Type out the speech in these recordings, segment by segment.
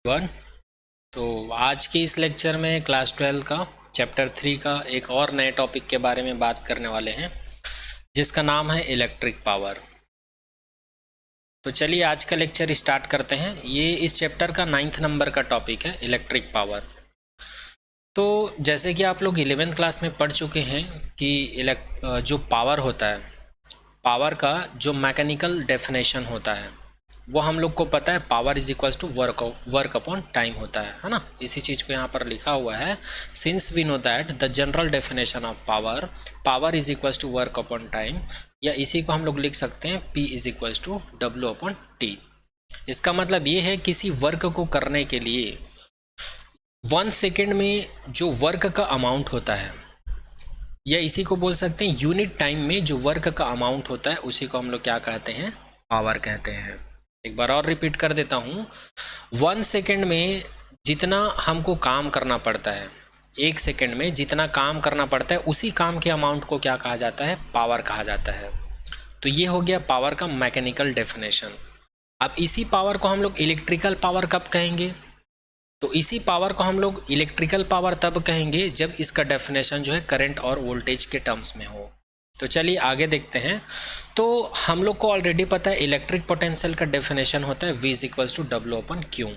One. तो आज के इस लेक्चर में क्लास 12 का चैप्टर 3 का एक और नए टॉपिक के बारे में बात करने वाले हैं, जिसका नाम है इलेक्ट्रिक पावर। तो चलिए आज का लेक्चर स्टार्ट करते हैं। ये इस चैप्टर का 9th नंबर का टॉपिक है, इलेक्ट्रिक पावर। तो जैसे कि आप लोग 11th क्लास में पढ़ चुके हैं कि जो पावर होता है, पावर का जो मैकेनिकल डेफिनेशन होता है वो हम लोग को पता है, power is equals to work upon time होता है ना। इसी चीज़ को यहाँ पर लिखा हुआ है, since we know that the general definition of power, power is equals to work upon time, या इसी को हम लोग लिख सकते हैं P is equals to W upon T। इसका मतलब ये है किसी वर्क को करने के लिए 1 सेकेंड में जो वर्क का अमाउंट होता है, या इसी को बोल सकते हैं यूनिट टाइम में जो वर्क का अमाउंट होता है, उसी को हम लोग क्या कहते हैं, पावर कहते हैं। एक बार और रिपीट कर देता हूँ, 1 सेकेंड में जितना हमको काम करना पड़ता है, 1 सेकेंड में जितना काम करना पड़ता है, उसी काम के अमाउंट को क्या कहा जाता है, पावर कहा जाता है। तो ये हो गया पावर का मैकेनिकल डेफिनेशन। अब इसी पावर को हम लोग इलेक्ट्रिकल पावर कब कहेंगे? तो इसी पावर को हम लोग इलेक्ट्रिकल पावर तब कहेंगे जब इसका डेफिनेशन जो है करंट और वोल्टेज के टर्म्स में हो। तो चलिए आगे देखते हैं। तो हम लोग को ऑलरेडी पता है इलेक्ट्रिक पोटेंशियल का डेफिनेशन होता है V is equals to W upon Q,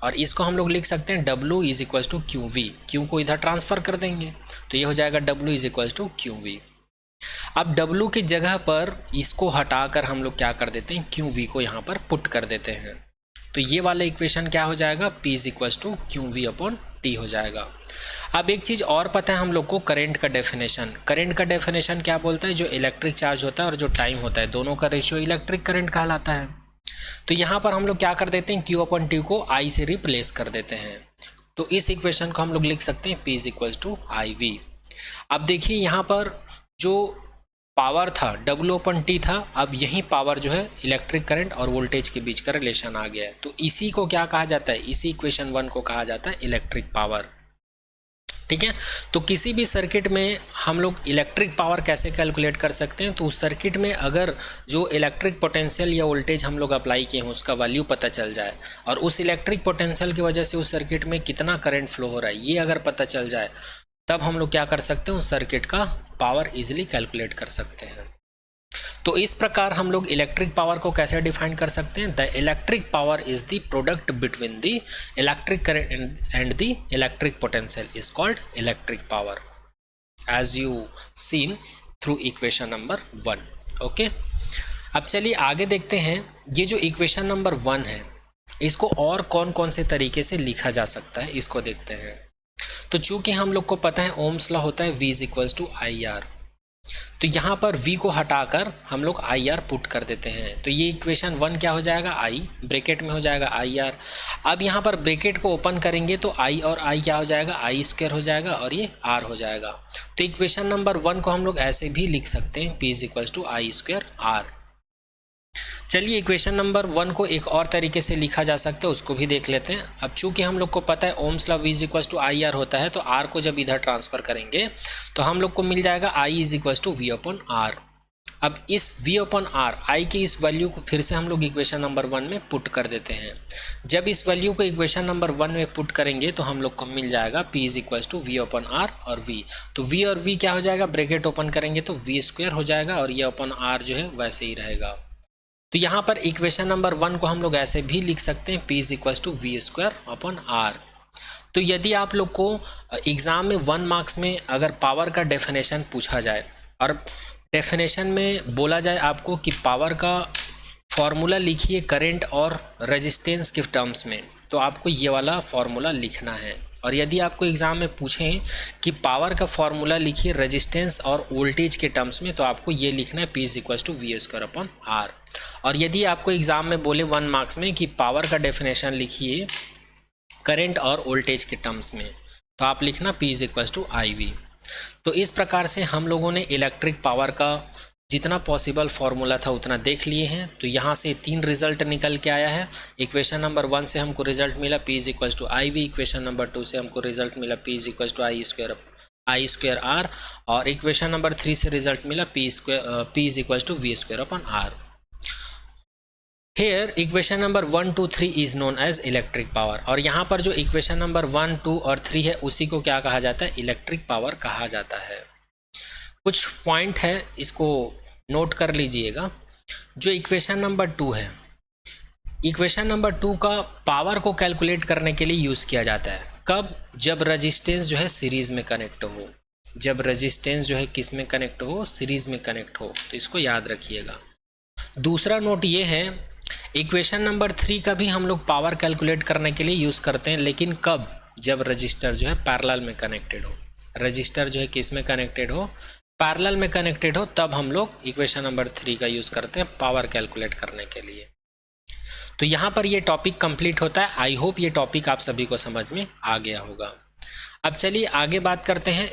और इसको हम लोग लिख सकते हैं W is equals to Q V. Q को इधर ट्रांसफर कर देंगे तो ये हो जाएगा W is equals to Q V. अब W की जगह पर इसको हटाकर हम लोग क्या कर देते हैं, क्यू वी को यहाँ पर पुट कर देते हैं। तो ये वाला इक्वेशन क्या हो जाएगा, P is equals to Q V upon T हो जाएगा। अब एक चीज़ और पता है हम लोग को, करंट का डेफिनेशन। करंट का डेफिनेशन क्या बोलता है, जो इलेक्ट्रिक चार्ज होता है और जो टाइम होता है, दोनों का रेशियो इलेक्ट्रिक करंट कहलाता है। तो यहाँ पर हम लोग क्या कर देते हैं, Q अपॉन टी को I से रिप्लेस कर देते हैं। तो इस इक्वेशन को हम लोग लिख सकते हैं P is equals to I V. अब देखिए यहाँ पर जो पावर था W अपन T था, अब यही पावर जो है इलेक्ट्रिक करंट और वोल्टेज के बीच का रिलेशन आ गया है। तो इसी को क्या कहा जाता है, इसी इक्वेशन 1 को कहा जाता है इलेक्ट्रिक पावर। ठीक है। तो किसी भी सर्किट में हम लोग इलेक्ट्रिक पावर कैसे कैलकुलेट कर सकते हैं, तो उस सर्किट में अगर जो इलेक्ट्रिक पोटेंशियल या वोल्टेज हम लोग अप्लाई किए हैं उसका वैल्यू पता चल जाए, और उस इलेक्ट्रिक पोटेंशियल की वजह से उस सर्किट में कितना करंट फ्लो हो रहा है ये अगर पता चल जाए, तब हम लोग क्या कर सकते हैं, उस सर्किट का पावर इजीली कैलकुलेट कर सकते हैं। तो इस प्रकार हम लोग इलेक्ट्रिक पावर को कैसे डिफाइन कर सकते हैं, the electric power is the product between the electric current and the electric potential is called electric power, as you seen through equation number 1। Okay, अब चलिए आगे देखते हैं। ये जो इक्वेशन नंबर 1 है, इसको और कौन कौन से तरीके से लिखा जा सकता है, इसको देखते हैं। तो चूंकि हम लोग को पता है ओम्स लॉ होता है V is equals to I R, तो यहाँ पर V को हटाकर हम लोग आई आर पुट कर देते हैं। तो ये इक्वेशन 1 क्या हो जाएगा, I ब्रैकेट में हो जाएगा आई आर। अब यहाँ पर ब्रैकेट को ओपन करेंगे तो I और I क्या हो जाएगा, I स्क्वायर हो जाएगा और ये R हो जाएगा। तो इक्वेशन नंबर 1 को हम लोग ऐसे भी लिख सकते हैं, P is equals to I square R। चलिए इक्वेशन नंबर 1 को एक और तरीके से लिखा जा सकता है, उसको भी देख लेते हैं। अब चूंकि हम लोग को पता है Ohm's law V is equals to I R होता है, तो R को जब इधर ट्रांसफर करेंगे तो हम लोग को मिल जाएगा I is equals to we upon R. अब इस V अपॉन आर, I की इस वैल्यू को फिर से हम लोग इक्वेशन नंबर 1 में पुट कर देते हैं। जब इस वैल्यू को इक्वेशन नंबर 1 में पुट करेंगे तो हम लोग को मिल जाएगा P is equals to we upon R और V। तो V और V क्या हो जाएगा, ब्रैकेट ओपन करेंगे तो V स्क्वायर हो जाएगा और ये अपॉन R जो है वैसे ही रहेगा। तो यहाँ पर इक्वेशन नंबर 1 को हम लोग ऐसे भी लिख सकते हैं, P is equals to V square upon R. तो यदि आप लोग को एग्ज़ाम में 1 मार्क्स में अगर पावर का डेफिनेशन पूछा जाए और डेफिनेशन में बोला जाए आपको कि पावर का फॉर्मूला लिखिए करंट और रेजिस्टेंस के टर्म्स में, तो आपको ये वाला फॉर्मूला लिखना है। और यदि आपको एग्ज़ाम में पूछें कि पावर का फॉर्मूला लिखिए रेजिस्टेंस और वोल्टेज के टर्म्स में, तो आपको ये लिखना है P is equals to V square upon R. और यदि आपको एग्ज़ाम में बोले 1 मार्क्स में कि पावर का डेफिनेशन लिखिए करंट और वोल्टेज के टर्म्स में, तो आप लिखना P is equals to I V. तो इस प्रकार से हम लोगों ने इलेक्ट्रिक पावर का जितना पॉसिबल फार्मूला था उतना देख लिए हैं। तो यहाँ से 3 रिजल्ट निकल के आया है। इक्वेशन नंबर 1 से हमको रिजल्ट मिला P is equals to I V, equation number 2 से हमको रिजल्ट मिला P is equals to I square R, और इक्वेशन नंबर 3 से रिजल्ट मिला P is equals to V square upon R. Here equation number 1, 2, 3 is known as electric power. और यहाँ पर जो इक्वेशन नंबर 1, 2 और 3 है उसी को क्या कहा जाता है, इलेक्ट्रिक पावर कहा जाता है। कुछ पॉइंट है, इसको नोट कर लीजिएगा। जो इक्वेशन नंबर 2 है, इक्वेशन नंबर 2 का पावर को कैलकुलेट करने के लिए यूज़ किया जाता है। कब? जब रेजिस्टेंस जो है सीरीज़ में कनेक्ट हो। जब रेजिस्टेंस जो है किस में कनेक्ट हो, सीरीज़ में कनेक्ट हो। तो इसको याद रखिएगा। दूसरा नोट ये है, इक्वेशन नंबर 3 का भी हम लोग पावर कैलकुलेट करने के लिए यूज़ करते हैं, लेकिन कब? जब रजिस्टर जो है पैरेलल में कनेक्टेड हो। रजिस्टर जो है किस में कनेक्टेड हो, पैरेलल में कनेक्टेड हो, तब हम लोग इक्वेशन नंबर 3 का यूज़ करते हैं पावर कैलकुलेट करने के लिए। तो यहाँ पर ये टॉपिक कंप्लीट होता है। आई होप ये टॉपिक आप सभी को समझ में आ गया होगा। अब चलिए आगे बात करते हैं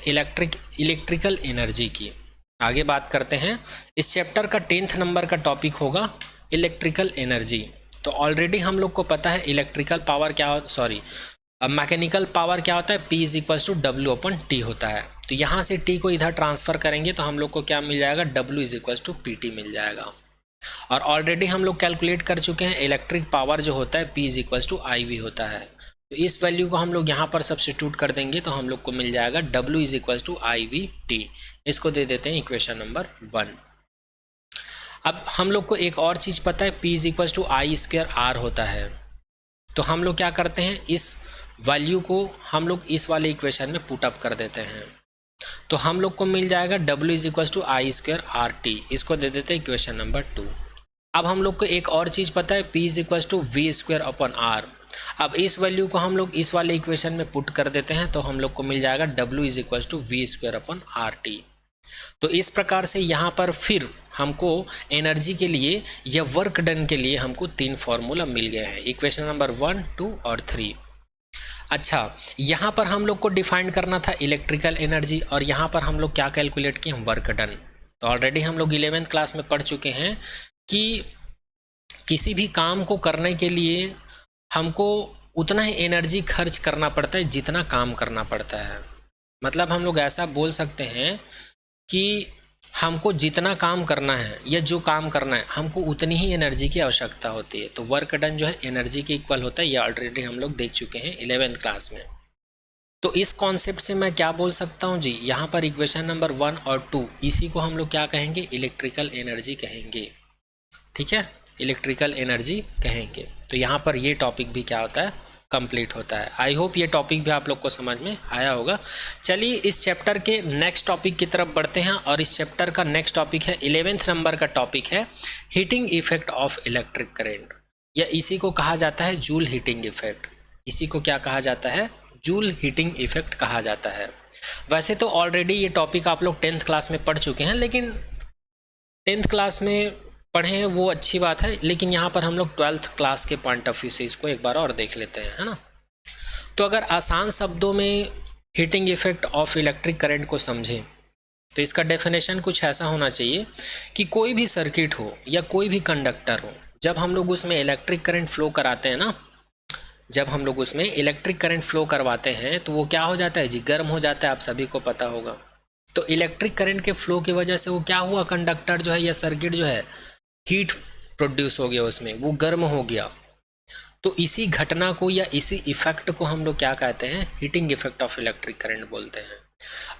इलेक्ट्रिकल एनर्जी की। आगे बात करते हैं, इस चैप्टर का 10th नंबर का टॉपिक होगा इलेक्ट्रिकल एनर्जी। तो ऑलरेडी हम लोग को पता है इलेक्ट्रिकल पावर क्या हो, सॉरी मैकेनिकल पावर क्या होता है, P = W/T होता है। तो यहाँ से T को इधर ट्रांसफ़र करेंगे तो हम लोग को क्या मिल जाएगा, W = PT मिल जाएगा। और ऑलरेडी हम लोग कैलकुलेट कर चुके हैं इलेक्ट्रिक पावर जो होता है P = IV होता है। तो इस वैल्यू को हम लोग यहाँ पर सब्स्टिट्यूट कर देंगे तो हम लोग को मिल जाएगा W = IVT। इसको दे देते हैं इक्वेशन नंबर 1। अब हम लोग को एक और चीज़ पता है, P = I² होता है। तो हम लोग क्या करते हैं, इस वैल्यू को हम लोग इस वाले इक्वेशन में पुट अप कर देते हैं। तो हम लोग को मिल जाएगा W = I² RT। इसको दे देते हैं इक्वेशन नंबर 2। अब हम लोग को एक और चीज़ पता है, P = V²/R। अब इस वैल्यू को हम लोग इस वाले इक्वेशन में पुट कर देते हैं तो हम लोग को मिल जाएगा W = V²/RT। तो इस प्रकार से यहाँ पर फिर हमको एनर्जी के लिए या वर्क डन के लिए हमको 3 फॉर्मूला मिल गए हैं, इक्वेशन नंबर 1, 2 और 3। अच्छा, यहाँ पर हम लोग को डिफाइन करना था इलेक्ट्रिकल एनर्जी, और यहाँ पर हम लोग क्या कैलकुलेट किए, वर्क डन। तो ऑलरेडी हम लोग 11th क्लास में पढ़ चुके हैं कि किसी भी काम को करने के लिए हमको उतना ही एनर्जी खर्च करना पड़ता है जितना काम करना पड़ता है। मतलब हम लोग ऐसा बोल सकते हैं कि हमको जितना काम करना है या जो काम करना है हमको उतनी ही एनर्जी की आवश्यकता होती है। तो वर्क डन जो है एनर्जी के इक्वल होता है, ये ऑलरेडी हम लोग देख चुके हैं 11th क्लास में। तो इस कॉन्सेप्ट से मैं क्या बोल सकता हूँ जी, यहाँ पर इक्वेशन नंबर 1 और 2 इसी को हम लोग क्या कहेंगे, इलेक्ट्रिकल एनर्जी कहेंगे। ठीक है, इलेक्ट्रिकल एनर्जी कहेंगे। तो यहाँ पर ये टॉपिक भी क्या होता है, कंप्लीट होता है। आई होप ये टॉपिक भी आप लोग को समझ में आया होगा। चलिए इस चैप्टर के नेक्स्ट टॉपिक की तरफ बढ़ते हैं, और इस चैप्टर का नेक्स्ट टॉपिक है 11th नंबर का टॉपिक है heating effect of electric current, या इसी को कहा जाता है जूल हीटिंग इफेक्ट। इसी को क्या कहा जाता है, जूल हीटिंग इफेक्ट कहा जाता है। वैसे तो ऑलरेडी ये टॉपिक आप लोग 10th क्लास में पढ़ चुके हैं, लेकिन 10th क्लास में पढ़े हैं वो अच्छी बात है, लेकिन यहाँ पर हम लोग 12th क्लास के पॉइंट ऑफ व्यू से इसको एक बार और देख लेते हैं, है ना। तो अगर आसान शब्दों में heating effect of electric current को समझें तो इसका डेफिनेशन कुछ ऐसा होना चाहिए कि कोई भी सर्किट हो या कोई भी कंडक्टर हो, जब हम लोग उसमें इलेक्ट्रिक करंट फ्लो कराते हैं ना, जब हम लोग उसमें इलेक्ट्रिक करंट फ्लो करवाते हैं तो वो क्या हो जाता है जी, गर्म हो जाता है। आप सभी को पता होगा। तो इलेक्ट्रिक करंट के फ्लो की वजह से वो क्या हुआ, कंडक्टर जो है या सर्किट जो है हीट प्रोड्यूस हो गया, उसमें वो गर्म हो गया। तो इसी घटना को या इसी इफेक्ट को हम लोग क्या कहते हैं, heating effect of electric current बोलते हैं।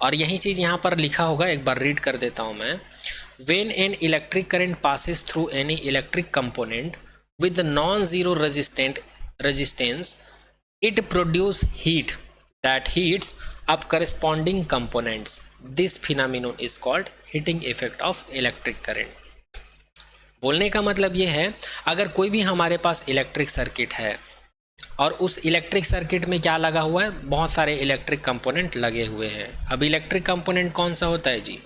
और यही चीज़ यहाँ पर लिखा होगा, एक बार रीड कर देता हूँ मैं। When an electric current passes through any electric component with non zero resistance it produce heat that heats up corresponding components. This phenomenon is called heating effect of electric current. बोलने का मतलब ये है, अगर कोई भी हमारे पास इलेक्ट्रिक सर्किट है और उस इलेक्ट्रिक सर्किट में क्या लगा हुआ है, बहुत सारे इलेक्ट्रिक कंपोनेंट लगे हुए हैं। अब इलेक्ट्रिक कंपोनेंट कौन सा होता है जी,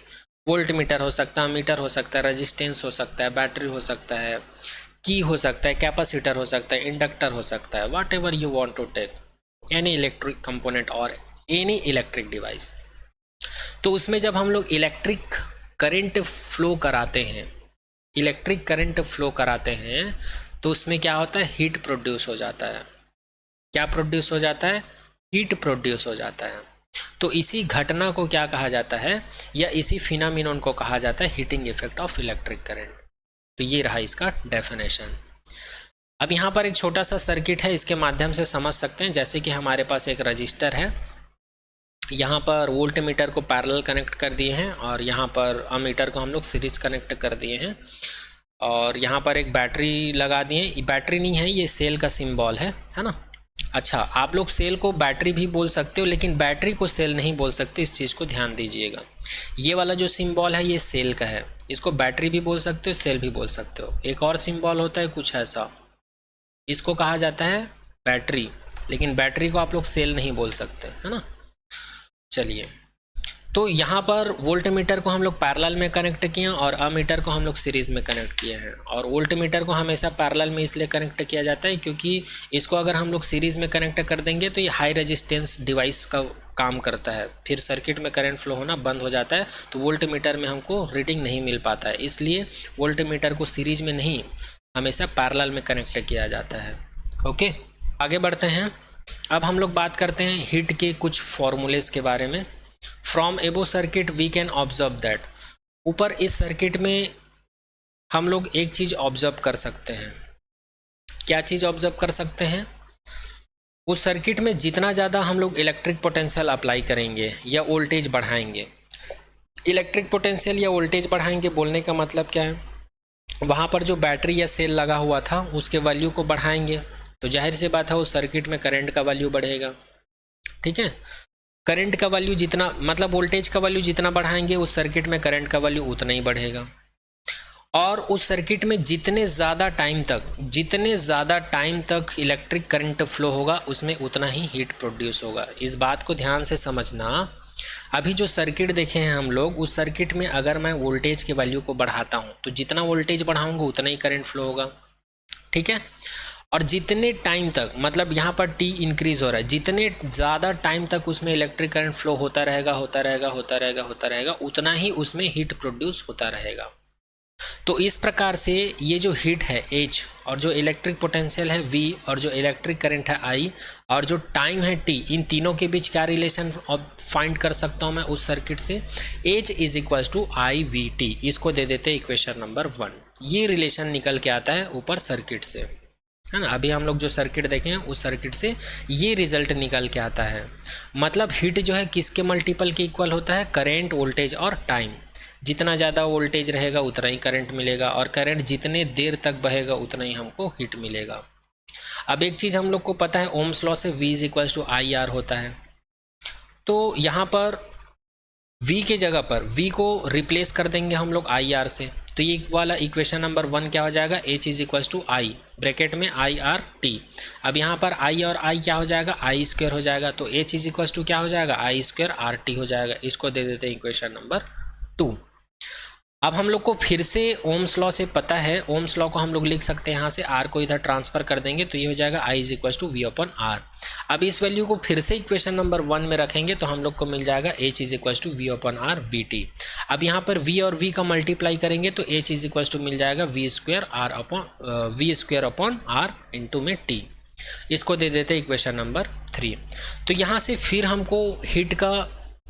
वोल्ट मीटर हो सकता है, मीटर हो सकता है, रेजिस्टेंस हो सकता है, बैटरी हो सकता है, की हो सकता है, कैपेसिटर हो सकता है, इंडक्टर हो सकता है, whatever you want to take any electric component और एनी इलेक्ट्रिक डिवाइस। तो उसमें जब हम लोग इलेक्ट्रिक करंट फ्लो कराते हैं, इलेक्ट्रिक करंट फ्लो कराते हैं तो उसमें क्या होता है, हीट प्रोड्यूस हो जाता है। क्या प्रोड्यूस हो जाता है, हीट प्रोड्यूस हो जाता है। तो इसी घटना को क्या कहा जाता है, या इसी फिनोमिनन को कहा जाता है heating effect of electric current. तो ये रहा इसका डेफिनेशन। अब यहाँ पर एक छोटा सा सर्किट है, इसके माध्यम से समझ सकते हैं। जैसे कि हमारे पास एक रजिस्टर है, यहाँ पर वोल्ट मीटर को पैरेलल कनेक्ट कर दिए हैं और यहाँ पर अमीटर को हम लोग सीरीज कनेक्ट कर दिए हैं, और यहाँ पर एक बैटरी लगा दिए। बैटरी नहीं है, ये सेल का सिंबल है ना। अच्छा, आप लोग सेल को बैटरी भी बोल सकते हो, लेकिन बैटरी को सेल नहीं बोल सकते, इस चीज़ को ध्यान दीजिएगा। ये वाला जो सिंबल है ये सेल का है, इसको बैटरी भी बोल सकते हो, सेल भी बोल सकते हो। एक और सिंबल होता है कुछ ऐसा, इसको कहा जाता है बैटरी, लेकिन बैटरी को आप लोग सेल नहीं बोल सकते, है ना। चलिए, तो यहाँ पर वोल्ट मीटर को हम लोग पैरेलल में कनेक्ट किए हैं और अमीटर को हम लोग सीरीज़ में कनेक्ट किए हैं। और वोल्ट मीटर को हमेशा पैरेलल में इसलिए कनेक्ट किया जाता है क्योंकि इसको अगर हम लोग सीरीज़ में कनेक्ट कर देंगे तो ये हाई रेजिस्टेंस डिवाइस का काम करता है, फिर सर्किट में करंट फ्लो होना बंद हो जाता है, तो वोल्ट मीटर में हमको रीडिंग नहीं मिल पाता है। इसलिए वोल्ट मीटर को सीरीज़ में नहीं, हमेशा पैरेलल में कनेक्ट किया जाता है। ओके, आगे बढ़ते हैं। अब हम लोग बात करते हैं हीट के कुछ फॉर्मूलेस के बारे में। From above circuit we can observe that, ऊपर इस सर्किट में हम लोग एक चीज़ ऑब्जर्व कर सकते हैं। क्या चीज़ ऑब्जर्व कर सकते हैं? उस सर्किट में जितना ज़्यादा हम लोग इलेक्ट्रिक पोटेंशियल अप्लाई करेंगे या वोल्टेज बढ़ाएंगे, इलेक्ट्रिक पोटेंशियल या वोल्टेज बढ़ाएंगे बोलने का मतलब क्या है, वहाँ पर जो बैटरी या सेल लगा हुआ था उसके वैल्यू को बढ़ाएंगे तो जाहिर सी बात है उस सर्किट में करंट का वैल्यू बढ़ेगा। ठीक है, करंट का वैल्यू जितना, मतलब वोल्टेज का वैल्यू जितना बढ़ाएंगे उस सर्किट में करंट का वैल्यू उतना ही बढ़ेगा। और उस सर्किट में जितने ज़्यादा टाइम तक इलेक्ट्रिक करंट फ्लो होगा उसमें उतना ही हीट प्रोड्यूस होगा। इस बात को ध्यान से समझना। अभी जो सर्किट देखे हैं हम लोग, उस सर्किट में अगर मैं वोल्टेज के वैल्यू को बढ़ाता हूँ तो जितना वोल्टेज बढ़ाऊंगा उतना ही करंट फ्लो होगा। ठीक है, और जितने टाइम तक, मतलब यहाँ पर टी इंक्रीज हो रहा है, जितने ज़्यादा टाइम तक उसमें इलेक्ट्रिक करंट फ्लो होता रहेगा उतना ही उसमें हीट प्रोड्यूस होता रहेगा। तो इस प्रकार से ये जो हीट है H और जो इलेक्ट्रिक पोटेंशियल है V और जो इलेक्ट्रिक करंट है I और जो टाइम है T, इन तीनों के बीच क्या रिलेशन फाइंड कर सकता हूँ मैं उस सर्किट से? H is equal to IVT, इसको दे देते हैं इक्वेशन नंबर 1। ये रिलेशन निकल के आता है ऊपर सर्किट से, है ना। अभी हम लोग जो सर्किट देखे हैं उस सर्किट से ये रिजल्ट निकल के आता है। मतलब हीट जो है किसके मल्टीपल के इक्वल होता है? करेंट, वोल्टेज और टाइम। जितना ज़्यादा वोल्टेज रहेगा उतना ही करंट मिलेगा, और करंट जितने देर तक बहेगा उतना ही हमको हीट मिलेगा। अब एक चीज़ हम लोग को पता है, ओम्स लॉ से V is equal to IR होता है। तो यहाँ पर V के जगह पर V को रिप्लेस कर देंगे हम लोग IR से, तो ये वाला इक्वेशन नंबर 1 क्या हो जाएगा? H is equal to I bracket में IRT। अब यहाँ पर I और I क्या हो जाएगा? I स्क्वायर हो जाएगा, तो H इज इक्वल टू क्या हो जाएगा? I स्क्वायर RT हो जाएगा। इसको दे देते हैं इक्वेशन नंबर 2। अब हम लोग को फिर से ओम्स लॉ से पता है, ओम्स लॉ को हम लोग लिख सकते हैं, यहाँ से R को इधर ट्रांसफर कर देंगे तो ये हो जाएगा I is equal to V upon R। अब इस वैल्यू को फिर से इक्वेशन नंबर 1 में रखेंगे तो हम लोग को मिल जाएगा H is equal to V upon R VT। अब यहाँ पर V और V का मल्टीप्लाई करेंगे तो H इज इक्वल टू मिल जाएगा V square upon R into में T। इसको दे देते हैं इक्वेशन नंबर 3। तो यहाँ से फिर हमको हीट का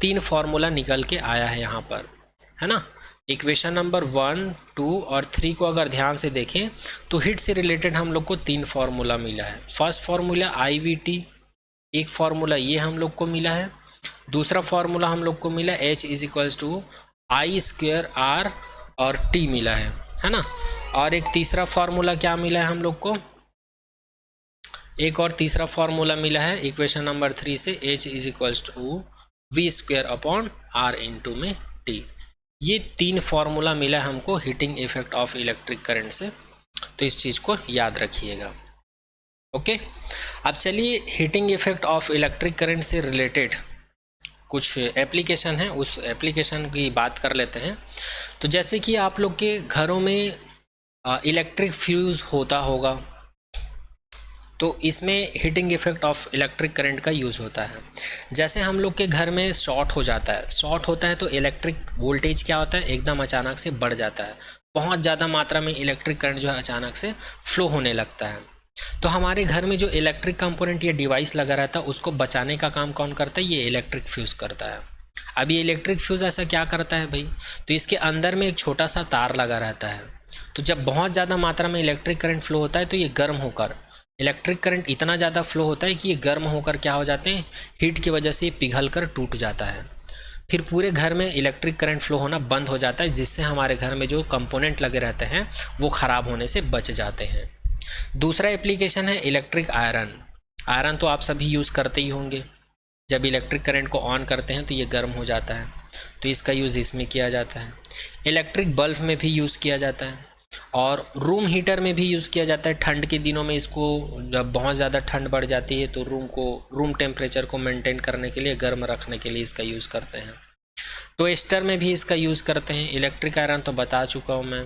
3 फार्मूला निकल के आया है यहाँ पर, है ना। इक्वेशन नंबर 1, 2 और 3 को अगर ध्यान से देखें तो हीट से रिलेटेड हम लोग को 3 फार्मूला मिला है। फर्स्ट फार्मूला IVT, एक फार्मूला ये हम लोग को मिला है, दूसरा फार्मूला हम लोग को मिला H is equals to I square R और T मिला है ना। और एक तीसरा फार्मूला क्या मिला है हम लोग को? एक और तीसरा फार्मूला मिला है इक्वेशन नंबर 3 से, H is equals to V square upon R into में T। ये 3 फार्मूला मिला है हमको heating effect of electric current से, तो इस चीज़ को याद रखिएगा। ओके, अब चलिए heating effect of electric current से रिलेटेड कुछ एप्लीकेशन है, उस एप्लीकेशन की बात कर लेते हैं। तो जैसे कि आप लोग के घरों में इलेक्ट्रिक फ्यूज़ होता होगा, तो इसमें heating effect of electric current का यूज़ होता है। जैसे हम लोग के घर में शॉर्ट होता है तो इलेक्ट्रिक वोल्टेज क्या होता है? एकदम अचानक से बढ़ जाता है, बहुत ज़्यादा मात्रा में इलेक्ट्रिक करंट जो है अचानक से फ्लो होने लगता है। तो हमारे घर में जो इलेक्ट्रिक कंपोनेंट या डिवाइस लगा रहता है उसको बचाने का काम कौन करता है? ये इलेक्ट्रिक फ्यूज़ करता है। अब ये इलेक्ट्रिक फ्यूज़ ऐसा क्या करता है भाई? तो इसके अंदर में एक छोटा सा तार लगा रहता है, तो जब बहुत ज़्यादा मात्रा में इलेक्ट्रिक करंट फ्लो होता है तो ये गर्म होकर, इलेक्ट्रिक करंट इतना ज़्यादा फ्लो होता है कि ये गर्म होकर क्या हो जाते हैं, हीट की वजह से पिघल कर टूट जाता है। फिर पूरे घर में इलेक्ट्रिक करंट फ्लो होना बंद हो जाता है, जिससे हमारे घर में जो कंपोनेंट लगे रहते हैं वो ख़राब होने से बच जाते हैं। दूसरा एप्लीकेशन है इलेक्ट्रिक आयरन। आयरन तो आप सभी यूज़ करते ही होंगे। जब इलेक्ट्रिक करंट को ऑन करते हैं तो ये गर्म हो जाता है, तो इसका यूज़ इसमें किया जाता है। इलेक्ट्रिक बल्ब में भी यूज़ किया जाता है और रूम हीटर में भी यूज़ किया जाता है। ठंड के दिनों में इसको, जब बहुत ज़्यादा ठंड बढ़ जाती है तो रूम टेम्परेचर को मेंटेन करने के लिए, गर्म रखने के लिए इसका यूज़ करते हैं। टोस्टर में भी इसका यूज़ करते हैं। इलेक्ट्रिक आयरन तो बता चुका हूँ मैं।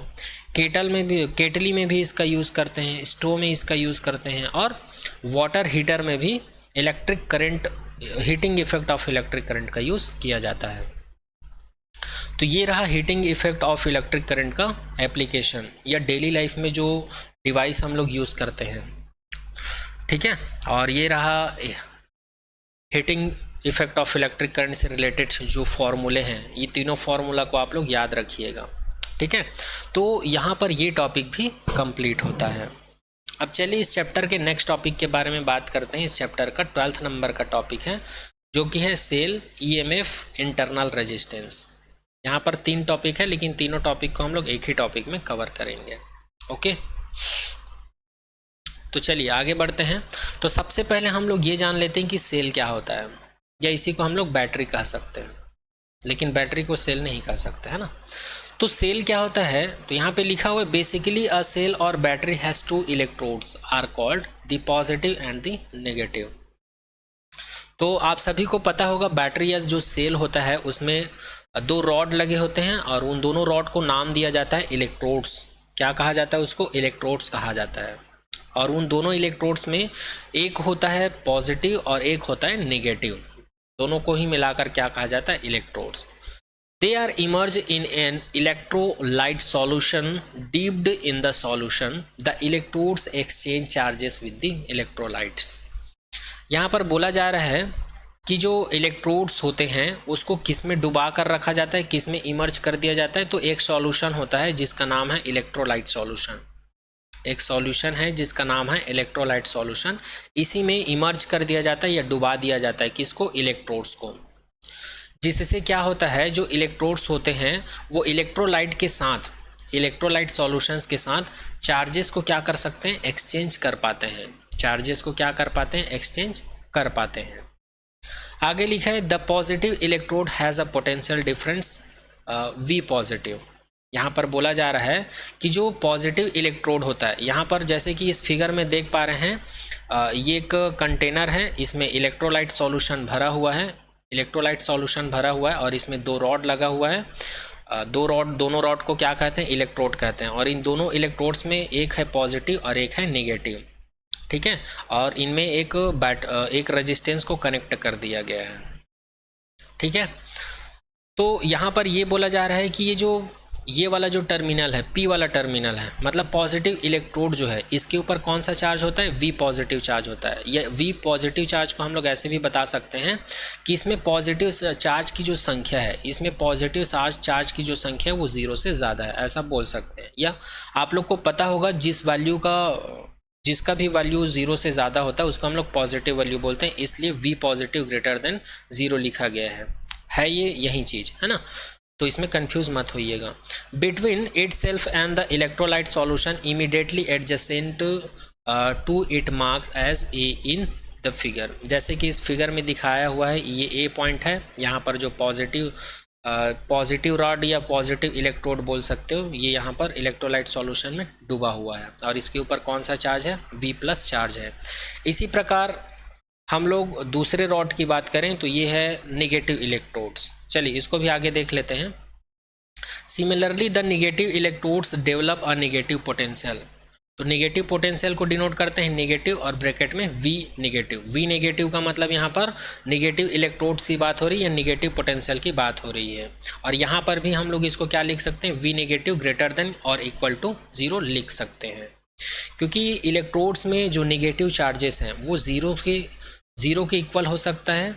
केटली में भी इसका यूज़ करते हैं। स्टोव में इसका यूज़ करते हैं और वाटर हीटर में भी electric current, heating effect of electric current का यूज़ किया जाता है। तो ये रहा heating effect of electric current का एप्लीकेशन, या डेली लाइफ में जो डिवाइस हम लोग यूज़ करते हैं, ठीक है। और ये रहा heating effect of electric current से रिलेटेड जो फॉर्मूले हैं, ये तीनों फार्मूला को आप लोग याद रखिएगा, ठीक है। तो यहाँ पर ये टॉपिक भी कंप्लीट होता है। अब चलिए इस चैप्टर के नेक्स्ट टॉपिक के बारे में बात करते हैं। इस चैप्टर का 12th नंबर का टॉपिक है, जो कि है सेल, ईएमएफ, इंटरनल रेजिस्टेंस। यहाँ पर 3 टॉपिक है, लेकिन तीनों टॉपिक को हम लोग एक ही टॉपिक में कवर करेंगे, ओके। तो चलिए आगे बढ़ते हैं। तो सबसे पहले हम लोग ये जान लेते हैं कि सेल क्या होता है, या इसी को हम लोग बैटरी कह सकते हैं, लेकिन बैटरी को सेल नहीं कह सकते, है ना। तो सेल क्या होता है, तो यहाँ पे लिखा हुआ है, बेसिकली अ सेल और battery has 2 electrodes are called the positive and the negative. तो आप सभी को पता होगा, बैटरी या जो सेल होता है उसमें 2 रॉड लगे होते हैं और उन दोनों रॉड को नाम दिया जाता है इलेक्ट्रोड्स। क्या कहा जाता है उसको? इलेक्ट्रोड्स कहा जाता है। और उन दोनों इलेक्ट्रोड्स में एक होता है पॉजिटिव और एक होता है नेगेटिव, दोनों को ही मिलाकर क्या कहा जाता है? Electrodes. They are immerse in an electrolyte solution dipped in the solution, the electrodes exchange charges with the electrolytes. यहाँ पर बोला जा रहा है कि जो इलेक्ट्रोड्स होते हैं उसको किस में डुबा कर रखा जाता है, किस में इमर्ज कर दिया जाता है। तो एक सॉल्यूशन होता है जिसका नाम है इलेक्ट्रोलाइट सॉल्यूशन, एक सॉल्यूशन है जिसका नाम है इलेक्ट्रोलाइट सॉल्यूशन। इसी में इमर्ज कर दिया जाता है या डुबा दिया जाता है, किसको? इलेक्ट्रोड्स को। जिससे क्या होता है, जो इलेक्ट्रोड्स होते हैं वो इलेक्ट्रोलाइट के साथ, इलेक्ट्रोलाइट सॉल्यूशंस के साथ चार्जेस को क्या कर सकते हैं? एक्सचेंज कर पाते हैं। चार्जेस को क्या कर पाते हैं? एक्सचेंज कर पाते हैं। आगे लिखा है, the positive electrode has a potential difference V positive. यहाँ पर बोला जा रहा है कि जो पॉजिटिव इलेक्ट्रोड होता है, यहाँ पर जैसे कि इस फिगर में देख पा रहे हैं, ये एक कंटेनर है, इसमें इलेक्ट्रोलाइट सॉल्यूशन भरा हुआ है, इलेक्ट्रोलाइट सॉल्यूशन भरा हुआ है और इसमें 2 रॉड लगा हुआ है। दोनों रॉड को क्या कहते हैं? इलेक्ट्रोड कहते हैं। और इन दोनों इलेक्ट्रोड्स में एक है पॉजिटिव और एक है नेगेटिव, ठीक है। और इनमें एक रेजिस्टेंस को कनेक्ट कर दिया गया है, ठीक है। तो यहाँ पर ये बोला जा रहा है कि ये वाला जो टर्मिनल है, P वाला टर्मिनल है, मतलब पॉजिटिव इलेक्ट्रोड जो है, इसके ऊपर कौन सा चार्ज होता है? V पॉजिटिव चार्ज होता है। ये V पॉजिटिव चार्ज को हम लोग ऐसे भी बता सकते हैं कि इसमें पॉजिटिव चार्ज की जो संख्या है, इसमें पॉजिटिव चार्ज की जो संख्या है वो 0 से ज़्यादा है, ऐसा बोल सकते हैं। या आप लोग को पता होगा, जिसका भी वैल्यू 0 से ज़्यादा होता है उसको हम लोग पॉजिटिव वैल्यू बोलते हैं, इसलिए V पॉजिटिव ग्रेटर देन 0 लिखा गया है ये यही चीज़ है ना। तो इसमें कंफ्यूज मत होइएगा। Between itself and the electrolyte solution immediately adjacent to it marks as a in the figure. जैसे कि इस फिगर में दिखाया हुआ है, ये ए पॉइंट है, यहाँ पर जो पॉजिटिव रॉड या पॉजिटिव इलेक्ट्रोड बोल सकते हो, ये यहाँ पर इलेक्ट्रोलाइट सॉल्यूशन में डूबा हुआ है और इसके ऊपर कौन सा चार्ज है? V+ चार्ज है। इसी प्रकार हम लोग दूसरे रॉड की बात करें तो ये है नेगेटिव इलेक्ट्रोड्स। चलिए इसको भी आगे देख लेते हैं। Similarly the negative electrodes develop a negative potential. तो नेगेटिव पोटेंशियल को डिनोट करते हैं नेगेटिव और ब्रैकेट में V नेगेटिव। V नेगेटिव का मतलब यहाँ पर नेगेटिव इलेक्ट्रोड्स की बात हो रही है या नेगेटिव पोटेंशियल की बात हो रही है। और यहाँ पर भी हम लोग इसको क्या लिख सकते हैं? V नेगेटिव ग्रेटर देन और इक्वल टू 0 लिख सकते हैं, क्योंकि इलेक्ट्रोड्स में जो नेगेटिव चार्जेस हैं वो 0 के इक्वल हो सकता है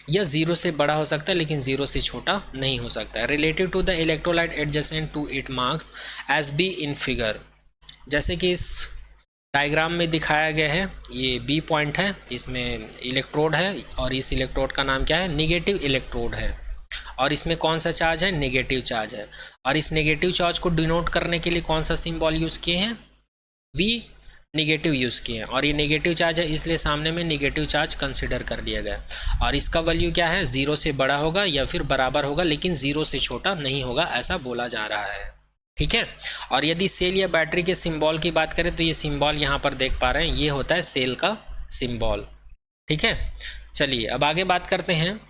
या जीरो से बड़ा हो सकता है लेकिन जीरो से छोटा नहीं हो सकता है। Relative to the electrolyte adjacent to it marks as B in figure, जैसे कि इस डायग्राम में दिखाया गया है, ये बी पॉइंट है, इसमें इलेक्ट्रोड है और इस इलेक्ट्रोड का नाम क्या है, निगेटिव इलेक्ट्रोड है, और इसमें कौन सा चार्ज है, नेगेटिव चार्ज है, और इस नेगेटिव चार्ज को डिनोट करने के लिए कौन सा सिंबल यूज़ किए हैं, वी निगेटिव यूज़ किए हैं, और ये नेगेटिव चार्ज है इसलिए सामने में नेगेटिव चार्ज कंसिडर कर लिया गया, और इसका वैल्यू क्या है, जीरो से बड़ा होगा या फिर बराबर होगा लेकिन जीरो से छोटा नहीं होगा, ऐसा बोला जा रहा है। ठीक है। और यदि सेल या बैटरी के सिंबल की बात करें तो ये सिंबल यहाँ पर देख पा रहे हैं, ये होता है सेल का सिंबल। ठीक है, चलिए अब आगे बात करते हैं।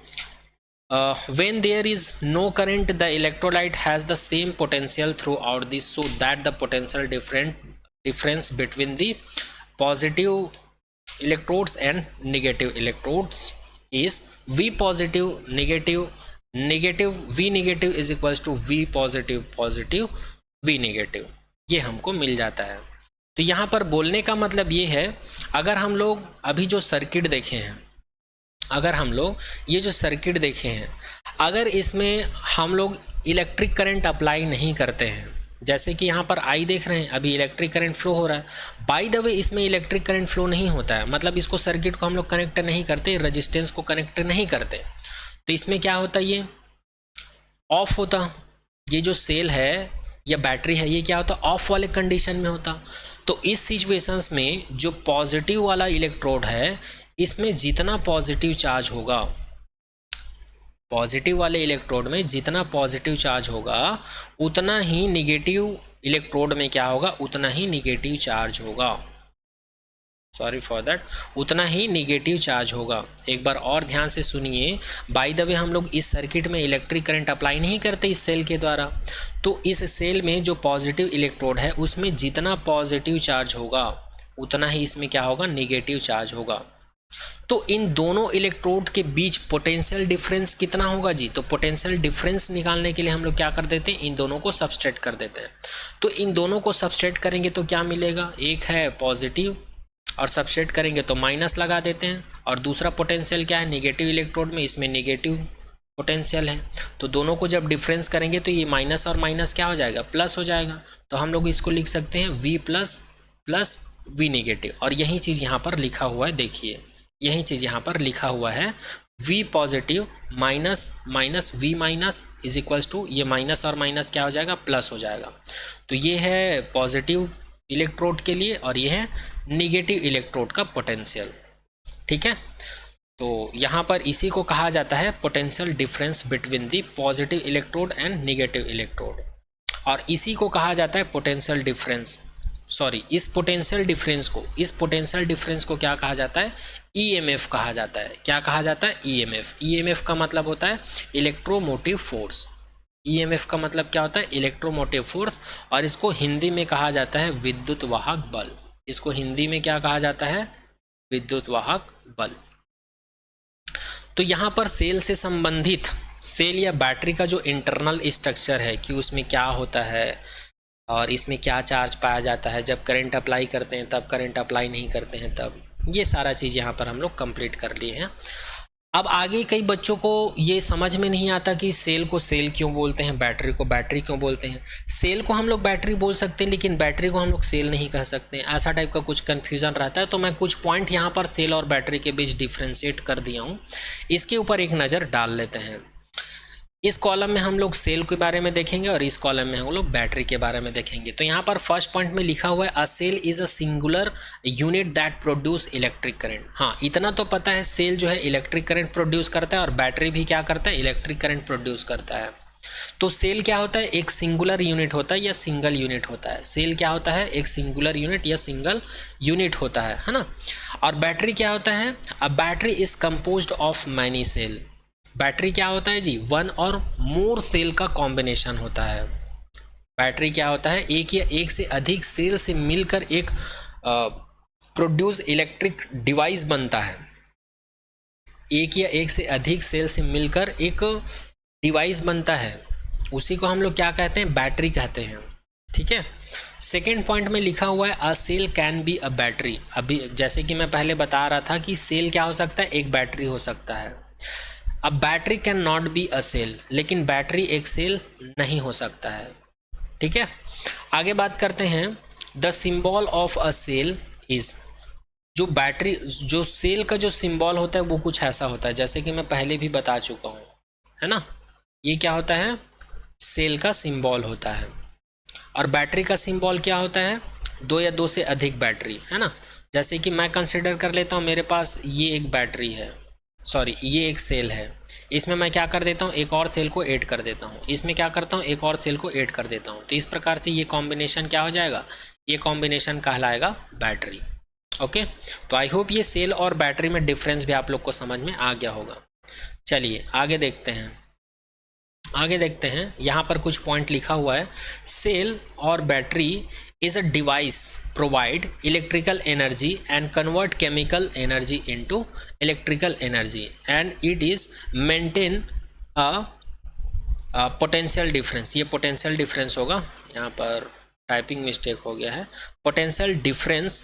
when there is no current, the electrolyte has the same potential throughout this, so that the potential difference between the positive electrodes and negative electrodes is V positive negative V negative is equals to V positive V negative, ये हमको मिल जाता है। तो यहाँ पर बोलने का मतलब ये है, अगर हम लोग अभी जो सर्किट देखे हैं, अगर हम लोग ये जो सर्किट देखे हैं, अगर इसमें हम लोग इलेक्ट्रिक करंट अप्लाई नहीं करते हैं, जैसे कि यहाँ पर आई देख रहे हैं, अभी इलेक्ट्रिक करंट फ्लो हो रहा है, बाय द वे इसमें इलेक्ट्रिक करंट फ्लो नहीं होता है, मतलब इसको सर्किट को हम लोग कनेक्ट नहीं करते, रेजिस्टेंस को कनेक्ट नहीं करते, तो इसमें क्या होता है, ये ऑफ होता, ये जो सेल है या बैटरी है ये क्या होता, ऑफ वाले कंडीशन में होता। तो इस सिचुएशंस में जो पॉजिटिव वाला इलेक्ट्रोड है, इसमें जितना पॉजिटिव चार्ज होगा, पॉजिटिव वाले इलेक्ट्रोड में जितना पॉजिटिव चार्ज होगा उतना ही निगेटिव इलेक्ट्रोड में क्या होगा, उतना ही निगेटिव चार्ज होगा, सॉरी फॉर दैट, उतना ही निगेटिव चार्ज होगा। एक बार और ध्यान से सुनिए, बाय द वे हम लोग इस सर्किट में इलेक्ट्रिक करंट अप्लाई नहीं करते इस सेल के द्वारा, तो इस सेल में जो पॉजिटिव इलेक्ट्रोड है उसमें जितना पॉजिटिव चार्ज होगा उतना ही इसमें क्या होगा, निगेटिव चार्ज होगा। तो इन दोनों इलेक्ट्रोड के बीच पोटेंशियल डिफरेंस कितना होगा जी, तो पोटेंशियल डिफरेंस निकालने के लिए हम लोग क्या कर देते हैं, इन दोनों को सबस्ट्रेट कर देते हैं। तो इन दोनों को सबस्ट्रेट करेंगे तो क्या मिलेगा, एक है पॉजिटिव और सबस्ट्रेट करेंगे तो माइनस लगा देते हैं, और दूसरा पोटेंशियल क्या है, नेगेटिव इलेक्ट्रोड में, इसमें नेगेटिव पोटेंशियल है, तो दोनों को जब डिफरेंस करेंगे तो ये माइनस और माइनस क्या हो जाएगा, प्लस हो जाएगा। तो हम लोग इसको लिख सकते हैं V plus plus V negative, और यही चीज़ यहाँ पर लिखा हुआ है, देखिए यही चीज़ यहाँ पर लिखा हुआ है, V positive minus minus V minus is equals to, ये माइनस और माइनस क्या हो जाएगा, प्लस हो जाएगा। तो ये है पॉजिटिव इलेक्ट्रोड के लिए और ये है निगेटिव इलेक्ट्रोड का पोटेंशियल। ठीक है, तो यहाँ पर इसी को कहा जाता है potential difference between the positive electrode and negative electrode, और इसी को कहा जाता है पोटेंशियल डिफरेंस, सॉरी इस पोटेंशियल डिफरेंस को क्या कहा जाता है, ईएमएफ कहा जाता है। क्या कहा जाता है, ईएमएफ। ईएमएफ का मतलब होता है इलेक्ट्रोमोटिव फोर्स, ईएमएफ का मतलब क्या होता है, इलेक्ट्रोमोटिव फोर्स, और इसको हिंदी में कहा जाता है विद्युत वाहक बल। इसको हिंदी में क्या कहा जाता है, विद्युत वाहक बल। तो यहाँ पर सेल से संबंधित, सेल या बैटरी का जो इंटरनल स्ट्रक्चर है कि उसमें क्या होता है और इसमें क्या चार्ज पाया जाता है, जब करंट अप्लाई करते हैं तब, करंट अप्लाई नहीं करते हैं तब, ये सारा चीज़ यहाँ पर हम लोग कंप्लीट कर लिए हैं। अब आगे कई बच्चों को ये समझ में नहीं आता कि सेल को सेल क्यों बोलते हैं, बैटरी को बैटरी क्यों बोलते हैं। सेल को हम लोग बैटरी बोल सकते हैं लेकिन बैटरी को हम लोग सेल नहीं कह सकते, ऐसा टाइप का कुछ कन्फ्यूज़न रहता है। तो मैं कुछ पॉइंट यहाँ पर सेल और बैटरी के बीच डिफ्रेंशिएट कर दिया हूँ, इसके ऊपर एक नज़र डाल लेते हैं। इस कॉलम में हम लोग सेल के बारे में देखेंगे और इस कॉलम में हम लोग बैटरी के बारे में देखेंगे। तो यहाँ पर फर्स्ट पॉइंट में लिखा हुआ है a cell is a singular unit that produce electric current. हाँ, इतना तो पता है, सेल जो है इलेक्ट्रिक करंट प्रोड्यूस करता है और बैटरी भी क्या करता है, इलेक्ट्रिक करंट प्रोड्यूस करता है। तो सेल क्या होता है, एक सिंगुलर यूनिट होता है या सिंगल यूनिट होता है। सेल क्या होता है, एक सिंगुलर यूनिट या सिंगल यूनिट होता है ना। और बैटरी क्या होता है, a battery is composed of many cell. Battery क्या होता है जी, वन और मोर सेल का कॉम्बिनेशन होता है। बैटरी क्या होता है, एक या एक से अधिक सेल से मिलकर एक प्रोड्यूस इलेक्ट्रिक डिवाइस बनता है। एक या एक से अधिक सेल से मिलकर एक डिवाइस बनता है, उसी को हम लोग क्या कहते हैं, बैटरी कहते हैं। ठीक है, सेकेंड पॉइंट में लिखा हुआ है a cell can be a battery. अभी जैसे कि मैं पहले बता रहा था कि सेल क्या हो सकता है, एक बैटरी हो सकता है। अब battery can not be a cell, लेकिन बैटरी एक सेल नहीं हो सकता है। ठीक है, आगे बात करते हैं। The symbol of a cell is, जो बैटरी, जो सेल का जो सिंबल होता है वो कुछ ऐसा होता है, जैसे कि मैं पहले भी बता चुका हूँ, है ना। ये क्या होता है, सेल का सिंबल होता है। और बैटरी का सिंबल क्या होता है, दो या दो से अधिक बैटरी, है ना। जैसे कि मैं कंसिडर कर लेता हूँ, मेरे पास ये एक बैटरी है, सॉरी ये एक सेल है, इसमें मैं क्या कर देता हूँ, एक और सेल को ऐड कर देता हूँ, इसमें क्या करता हूँ, एक और सेल को ऐड कर देता हूँ। तो इस प्रकार से ये कॉम्बिनेशन क्या हो जाएगा, ये कॉम्बिनेशन कहलाएगा बैटरी। ओके, तो आई होप ये सेल और बैटरी में डिफरेंस भी आप लोग को समझ में आ गया होगा। चलिए आगे देखते हैं, आगे देखते हैं। यहाँ पर कुछ पॉइंट लिखा हुआ है। सेल और battery is a device provide electrical energy and convert chemical energy into electrical energy and it is maintain a potential difference। ये potential difference होगा, यहाँ पर टाइपिंग मिस्टेक हो गया है, potential difference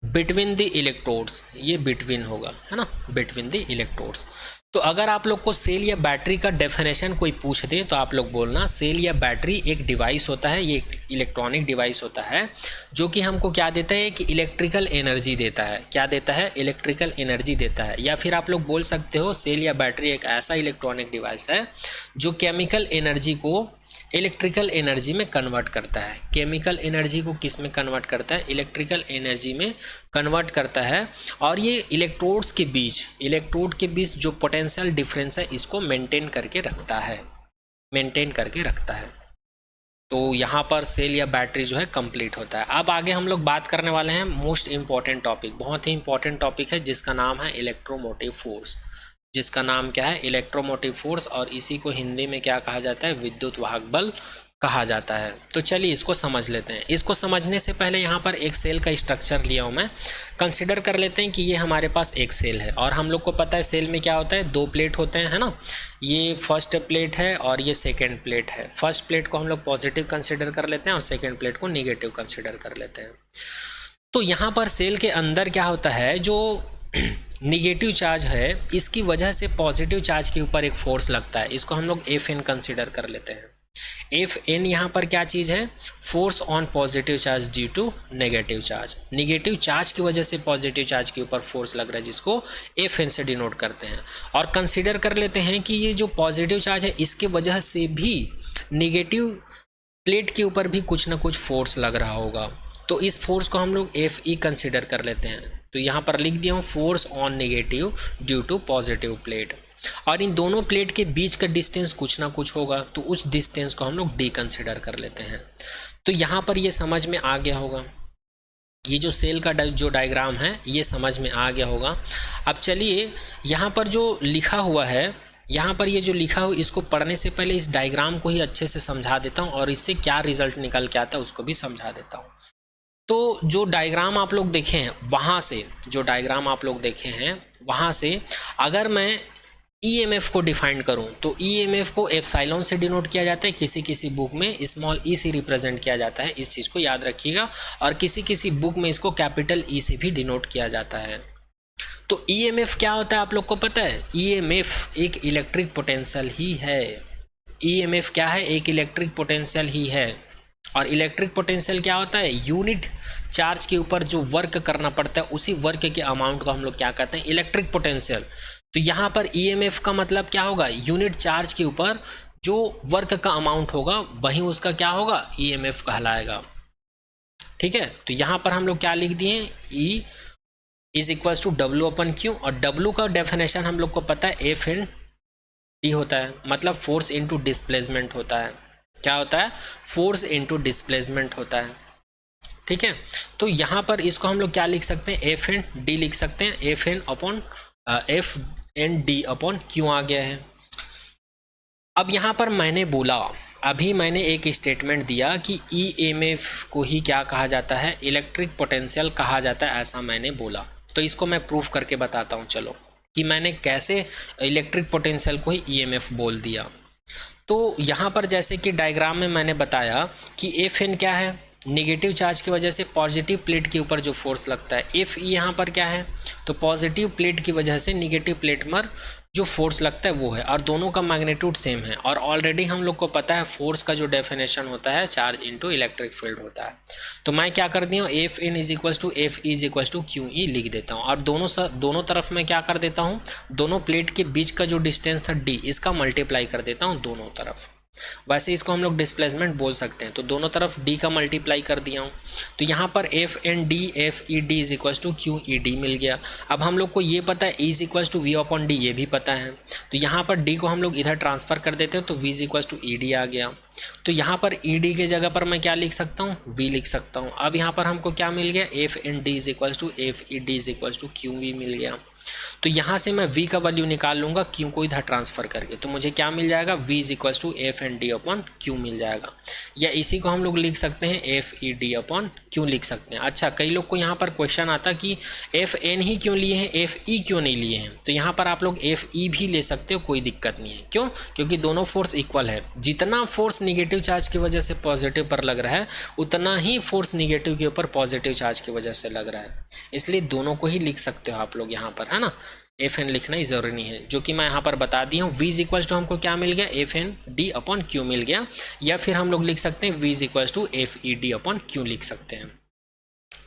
between the electrodes, ये between होगा, है ना, बिटवीन द इलेक्ट्रोड्स। तो अगर आप लोग को सेल या बैटरी का डेफिनेशन कोई पूछ दे तो आप लोग बोलना सेल या बैटरी एक डिवाइस होता है, ये एक इलेक्ट्रॉनिक डिवाइस होता है जो कि हमको क्या देता है कि इलेक्ट्रिकल एनर्जी देता है। क्या देता है, इलेक्ट्रिकल एनर्जी देता है। या फिर आप लोग बोल सकते हो सेल या बैटरी एक ऐसा इलेक्ट्रॉनिक डिवाइस है जो केमिकल एनर्जी को इलेक्ट्रिकल एनर्जी में कन्वर्ट करता है। केमिकल एनर्जी को किस में कन्वर्ट करता है, इलेक्ट्रिकल एनर्जी में कन्वर्ट करता है। और ये इलेक्ट्रोड्स के बीच, इलेक्ट्रोड के बीच जो पोटेंशियल डिफरेंस है इसको मेंटेन करके रखता है, मेंटेन करके रखता है। तो यहाँ पर सेल या बैटरी जो है कंप्लीट होता है। अब आगे हम लोग बात करने वाले हैं मोस्ट इंपॉर्टेंट टॉपिक, बहुत ही इंपॉर्टेंट टॉपिक है जिसका नाम है इलेक्ट्रोमोटिव फोर्स। जिसका नाम क्या है, इलेक्ट्रोमोटिव फोर्स, और इसी को हिंदी में क्या कहा जाता है, विद्युत वाहक बल कहा जाता है। तो चलिए इसको समझ लेते हैं। इसको समझने से पहले यहाँ पर एक सेल का स्ट्रक्चर लिया हूँ मैं। कंसिडर कर लेते हैं कि ये हमारे पास एक सेल है और हम लोग को पता है सेल में क्या होता है, दो प्लेट होते हैं, है ना। ये फर्स्ट प्लेट है और ये सेकेंड प्लेट है। फर्स्ट प्लेट को हम लोग पॉजिटिव कंसिडर कर लेते हैं और सेकेंड प्लेट को निगेटिव कंसिडर कर लेते हैं। तो यहाँ पर सेल के अंदर क्या होता है, जो निगेटिव चार्ज है इसकी वजह से पॉजिटिव चार्ज के ऊपर एक फोर्स लगता है, इसको हम लोग एफ एन कंसिडर कर लेते हैं। एफ एन यहाँ पर क्या चीज़ है, force on positive charge due to negative charge. Negative charge की वजह से पॉजिटिव चार्ज के ऊपर फोर्स लग रहा है जिसको एफ एन से डिनोट करते हैं। और कंसिडर कर लेते हैं कि ये जो पॉजिटिव चार्ज है इसके वजह से भी निगेटिव प्लेट के ऊपर भी कुछ ना कुछ फोर्स लग रहा होगा, तो इस फोर्स को हम लोग एफ ई कंसिडर कर लेते हैं। तो यहाँ पर लिख दिया हूँ force on negative due to positive plate. और इन दोनों प्लेट के बीच का डिस्टेंस कुछ ना कुछ होगा, तो उस डिस्टेंस को हम लोग डी कंसिडर कर लेते हैं। तो यहाँ पर ये समझ में आ गया होगा, ये जो सेल का जो डायग्राम है ये समझ में आ गया होगा। अब चलिए यहाँ पर जो लिखा हुआ है, यहाँ पर ये जो लिखा हो इसको पढ़ने से पहले इस डायग्राम को ही अच्छे से समझा देता हूँ और इससे क्या रिजल्ट निकल के आता है उसको भी समझा देता हूँ। तो जो डायग्राम आप लोग देखे हैं वहाँ से, जो डायग्राम आप लोग देखे हैं वहाँ से अगर मैं ईएमएफ को डिफाइन करूँ तो ईएमएफ को एप्सिलॉन से डिनोट किया जाता है, किसी किसी बुक में स्मॉल ई से रिप्रेजेंट किया जाता है, इस चीज़ को याद रखिएगा। और किसी किसी बुक में इसको कैपिटल ई से भी डिनोट किया जाता है। तो ईएमएफ क्या होता है आप लोग को पता है, ईएमएफ एक इलेक्ट्रिक पोटेंशियल ही है। ईएमएफ क्या है, एक इलेक्ट्रिक पोटेंशियल ही है। और इलेक्ट्रिक पोटेंशियल क्या होता है, यूनिट चार्ज के ऊपर जो वर्क करना पड़ता है उसी वर्क के अमाउंट को हम लोग क्या कहते हैं, इलेक्ट्रिक पोटेंशियल। तो यहाँ पर ईएमएफ का मतलब क्या होगा, यूनिट चार्ज के ऊपर जो वर्क का अमाउंट होगा वही उसका क्या होगा, ईएमएफ कहलाएगा। ठीक है, तो यहाँ पर हम लोग क्या लिख दिए, E is equal to W upon Q. और डब्ल्यू का डेफिनेशन हम लोग को पता है एफ एन टी होता है, मतलब फोर्स इनटू डिस्प्लेसमेंट होता है। क्या होता है, फोर्स इनटू डिस्प्लेसमेंट होता है। ठीक है, तो यहाँ पर इसको हम लोग क्या लिख सकते हैं, एफ एन डी लिख सकते हैं। F n upon f n d upon q आ गया है। अब यहाँ पर मैंने बोला, अभी मैंने एक स्टेटमेंट दिया कि ईएमएफ को ही क्या कहा जाता है, इलेक्ट्रिक पोटेंशियल कहा जाता है, ऐसा मैंने बोला। तो इसको मैं प्रूफ करके बताता हूँ, चलो कि मैंने कैसे इलेक्ट्रिक पोटेंशियल को ही ईएमएफ बोल दिया। तो यहाँ पर जैसे कि डायग्राम में मैंने बताया कि एफ एन क्या है, नेगेटिव चार्ज की वजह से पॉजिटिव प्लेट के ऊपर जो फोर्स लगता है, एफ ई यहाँ पर क्या है, तो पॉजिटिव प्लेट की वजह से नेगेटिव प्लेट पर जो फोर्स लगता है वो है, और दोनों का मैग्नीट्यूड सेम है। और ऑलरेडी हम लोग को पता है फोर्स का जो डेफिनेशन होता है चार्ज इनटू इलेक्ट्रिक फील्ड होता है। तो मैं क्या कर दिया हूँ, F in is equals to F E is equals to Q E लिख देता हूँ, और दोनों तरफ मैं क्या कर देता हूँ, दोनों प्लेट के बीच का जो डिस्टेंस था डी, इसका मल्टीप्लाई कर देता हूँ दोनों तरफ। वैसे इसको हम लोग डिस्प्लेसमेंट बोल सकते हैं, तो दोनों तरफ d का मल्टीप्लाई कर दिया हूँ। तो यहाँ पर f n d f e d is equals to Q e d मिल गया। अब हम लोग को ये पता है e is equals to we upon d, ये भी पता है। तो यहाँ पर d को हम लोग इधर ट्रांसफर कर देते हैं, तो v is equals to e d आ गया। तो यहाँ पर ई डी के जगह पर मैं क्या लिख सकता हूँ, v लिख सकता हूँ। अब यहाँ पर हमको क्या मिल गया, f n d is equals to F e d is equals to Q v मिल गया। तो यहाँ से मैं v का वैल्यू निकाल लूँगा q को इधर ट्रांसफ़र करके, तो मुझे क्या मिल जाएगा, v is equals to f n d upon q मिल जाएगा। या इसी को हम लोग लिख सकते हैं f e d upon q लिख सकते हैं। अच्छा, कई लोग को यहाँ पर क्वेश्चन आता कि एफ एन ही क्यों लिए हैं, एफ ई क्यों नहीं लिए हैं। तो यहाँ पर आप लोग एफ ई भी ले सकते हो, कोई दिक्कत नहीं है। क्यों? क्योंकि दोनों फोर्स इक्वल है। जितना फोर्स निगेटिव चार्ज की वजह से पॉजिटिव पर लग रहा है, उतना ही फोर्स निगेटिव के ऊपर पॉजिटिव चार्ज की वजह से लग रहा है। इसलिए दोनों को ही लिख सकते हो आप लोग यहाँ पर, है ना। एफ एन लिखना ही ज़रूरी नहीं है, जो कि मैं यहाँ पर बता दी हूँ। v इज इक्वल्स टू हमको क्या मिल गया, f n d upon q मिल गया। या फिर हम लोग लिख सकते हैं v is equals to F e d upon q लिख सकते हैं।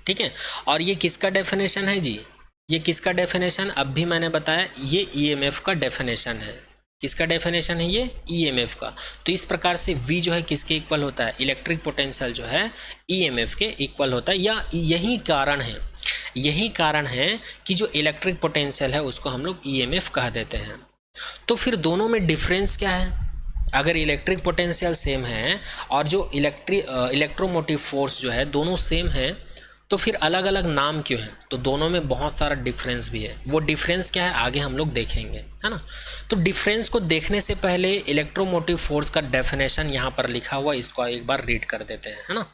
ठीक है। और ये किसका डेफिनेशन है जी, ये किसका डेफिनेशन, अब भी मैंने बताया, ये ईएमएफ का डेफिनेशन है। किसका डेफिनेशन है ये, ईएमएफ का। तो इस प्रकार से v जो है किसके इक्वल होता है, इलेक्ट्रिक पोटेंशियल जो है ईएमएफ के इक्वल होता है। या यही कारण है कि जो इलेक्ट्रिक पोटेंशियल है उसको हम लोग ईएमएफ कह देते हैं। तो फिर दोनों में डिफरेंस क्या है, अगर इलेक्ट्रिक पोटेंशियल सेम है और जो इलेक्ट्रोमोटिव फोर्स जो है दोनों सेम है, तो फिर अलग अलग नाम क्यों है। तो दोनों में बहुत सारा डिफरेंस भी है। वो डिफरेंस क्या है आगे हम लोग देखेंगे, है ना। तो डिफरेंस को देखने से पहले इलेक्ट्रोमोटिव फोर्स का डेफिनेशन यहाँ पर लिखा हुआ, इसको एक बार रीड कर देते हैं, है ना।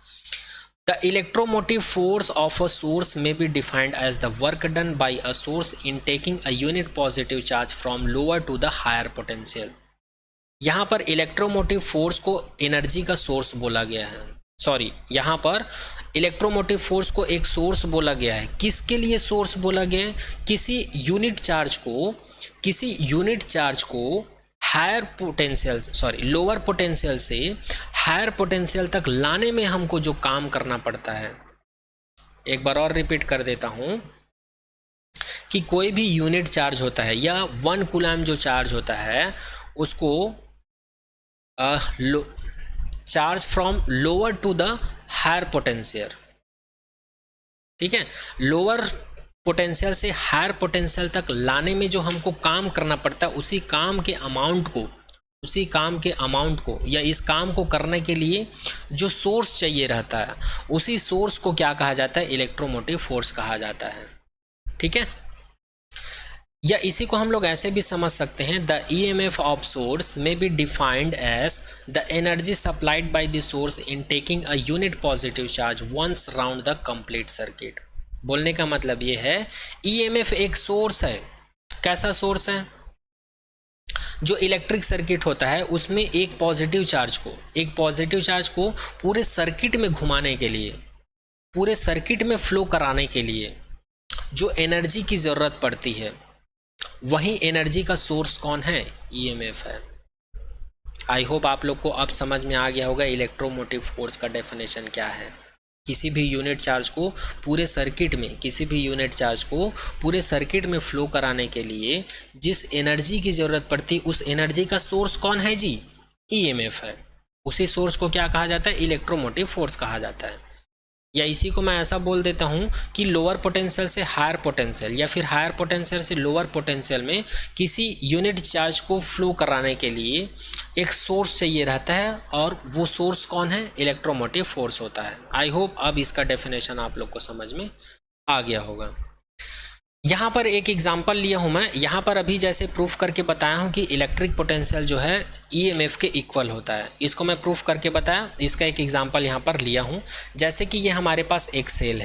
The electromotive force of a source may be defined as the work done by a source in taking a unit positive charge from lower to the higher potential। यहाँ पर इलेक्ट्रोमोटिव फोर्स को energy का source बोला गया है, यहाँ पर electromotive force को एक सोर्स बोला गया है। किसके लिए सोर्स बोला गया है, किसी यूनिट चार्ज को लोअर पोटेंशियल से हायर पोटेंशियल तक लाने में हमको जो काम करना पड़ता है। एक बार और रिपीट कर देता हूं कि कोई भी यूनिट चार्ज होता है या 1 कूलम जो चार्ज होता है उसको charge from lower to the higher potential, ठीक है, लोअर पोटेंशियल से हायर पोटेंशियल तक लाने में जो हमको काम करना पड़ता है, उसी काम के अमाउंट को या इस काम को करने के लिए जो सोर्स चाहिए रहता है, उसी सोर्स को क्या कहा जाता है, इलेक्ट्रोमोटिव फोर्स कहा जाता है। ठीक है। या इसी को हम लोग ऐसे भी समझ सकते हैं, the EMF of source may be defined as the energy supplied by the source in taking a unit positive charge once round the complete circuit. बोलने का मतलब ये है, ईएमएफ एक सोर्स है। कैसा सोर्स है, जो इलेक्ट्रिक सर्किट होता है उसमें एक पॉजिटिव चार्ज को पूरे सर्किट में घुमाने के लिए, पूरे सर्किट में फ्लो कराने के लिए जो एनर्जी की ज़रूरत पड़ती है, वही एनर्जी का सोर्स कौन है, ईएमएफ है। आई होप आप लोग को अब समझ में आ गया होगा इलेक्ट्रोमोटिव फोर्स का डेफिनेशन क्या है। किसी भी यूनिट चार्ज को पूरे सर्किट में फ्लो कराने के लिए जिस एनर्जी की ज़रूरत पड़ती, उस एनर्जी का सोर्स कौन है जी, ईएमएफ है। उसी सोर्स को क्या कहा जाता है, इलेक्ट्रोमोटिव फोर्स कहा जाता है। या इसी को मैं ऐसा बोल देता हूँ कि लोअर पोटेंशियल से हायर पोटेंशियल या फिर हायर पोटेंशियल से लोअर पोटेंशियल में किसी यूनिट चार्ज को फ्लो कराने के लिए एक सोर्स चाहिए रहता है, और वो सोर्स कौन है, इलेक्ट्रोमोटिव फोर्स होता है। आई होप अब इसका डेफिनेशन आप लोग को समझ में आ गया होगा। यहाँ पर एक एग्जांपल लिया हूँ मैं, यहाँ पर अभी जैसे प्रूफ करके बताया हूँ कि इलेक्ट्रिक पोटेंशियल जो है ईएमएफ के इक्वल होता है, इसको मैं प्रूफ करके बताया। इसका एक एग्जांपल यहाँ पर लिया हूँ, जैसे कि ये हमारे पास एक सेल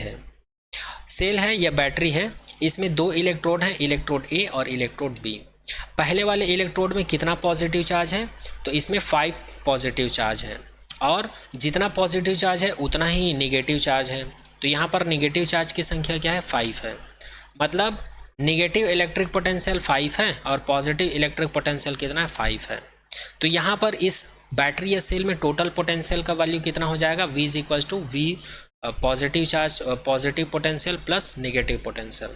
है या बैटरी है। इसमें 2 इलेक्ट्रोड हैं, इलेक्ट्रोड ए और इलेक्ट्रोड बी। पहले वाले इलेक्ट्रोड में कितना पॉजिटिव चार्ज है, तो इसमें 5 पॉजिटिव चार्ज है, और जितना पॉजिटिव चार्ज है उतना ही निगेटिव चार्ज है। तो यहाँ पर निगेटिव चार्ज की संख्या क्या है, 5 है। मतलब निगेटिव इलेक्ट्रिक पोटेंशियल 5 है और पॉजिटिव इलेक्ट्रिक पोटेंशियल कितना है, 5 है। तो यहाँ पर इस बैटरी या सेल में टोटल पोटेंशियल का वैल्यू कितना हो जाएगा, V is equal to V positive charge positive potential plus negative potential,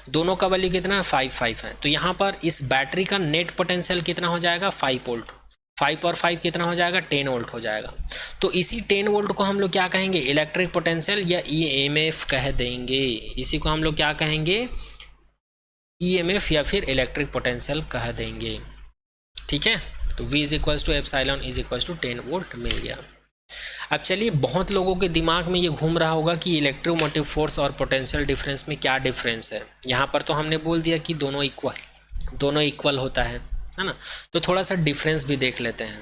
दोनों का वैल्यू कितना है, 5 है। तो यहाँ पर इस बैटरी का नेट पोटेंशियल कितना हो जाएगा, 5 वोल्ट। 5 और 5 कितना हो जाएगा, 10 वोल्ट हो जाएगा। तो इसी 10 वोल्ट को हम लोग क्या कहेंगे, इलेक्ट्रिक पोटेंशियल या EMF कह देंगे। इसी को हम लोग क्या कहेंगे, EMF या फिर इलेक्ट्रिक पोटेंशियल कह देंगे। ठीक है, तो V is equals to epsilon is equals to 10 volt मिल गया। अब चलिए, बहुत लोगों के दिमाग में ये घूम रहा होगा कि इलेक्ट्रोमोटिव फोर्स और पोटेंशियल डिफरेंस में क्या डिफरेंस है। यहाँ पर तो हमने बोल दिया कि दोनों इक्वल होता है ना। तो थोड़ा सा डिफरेंस भी देख लेते हैं।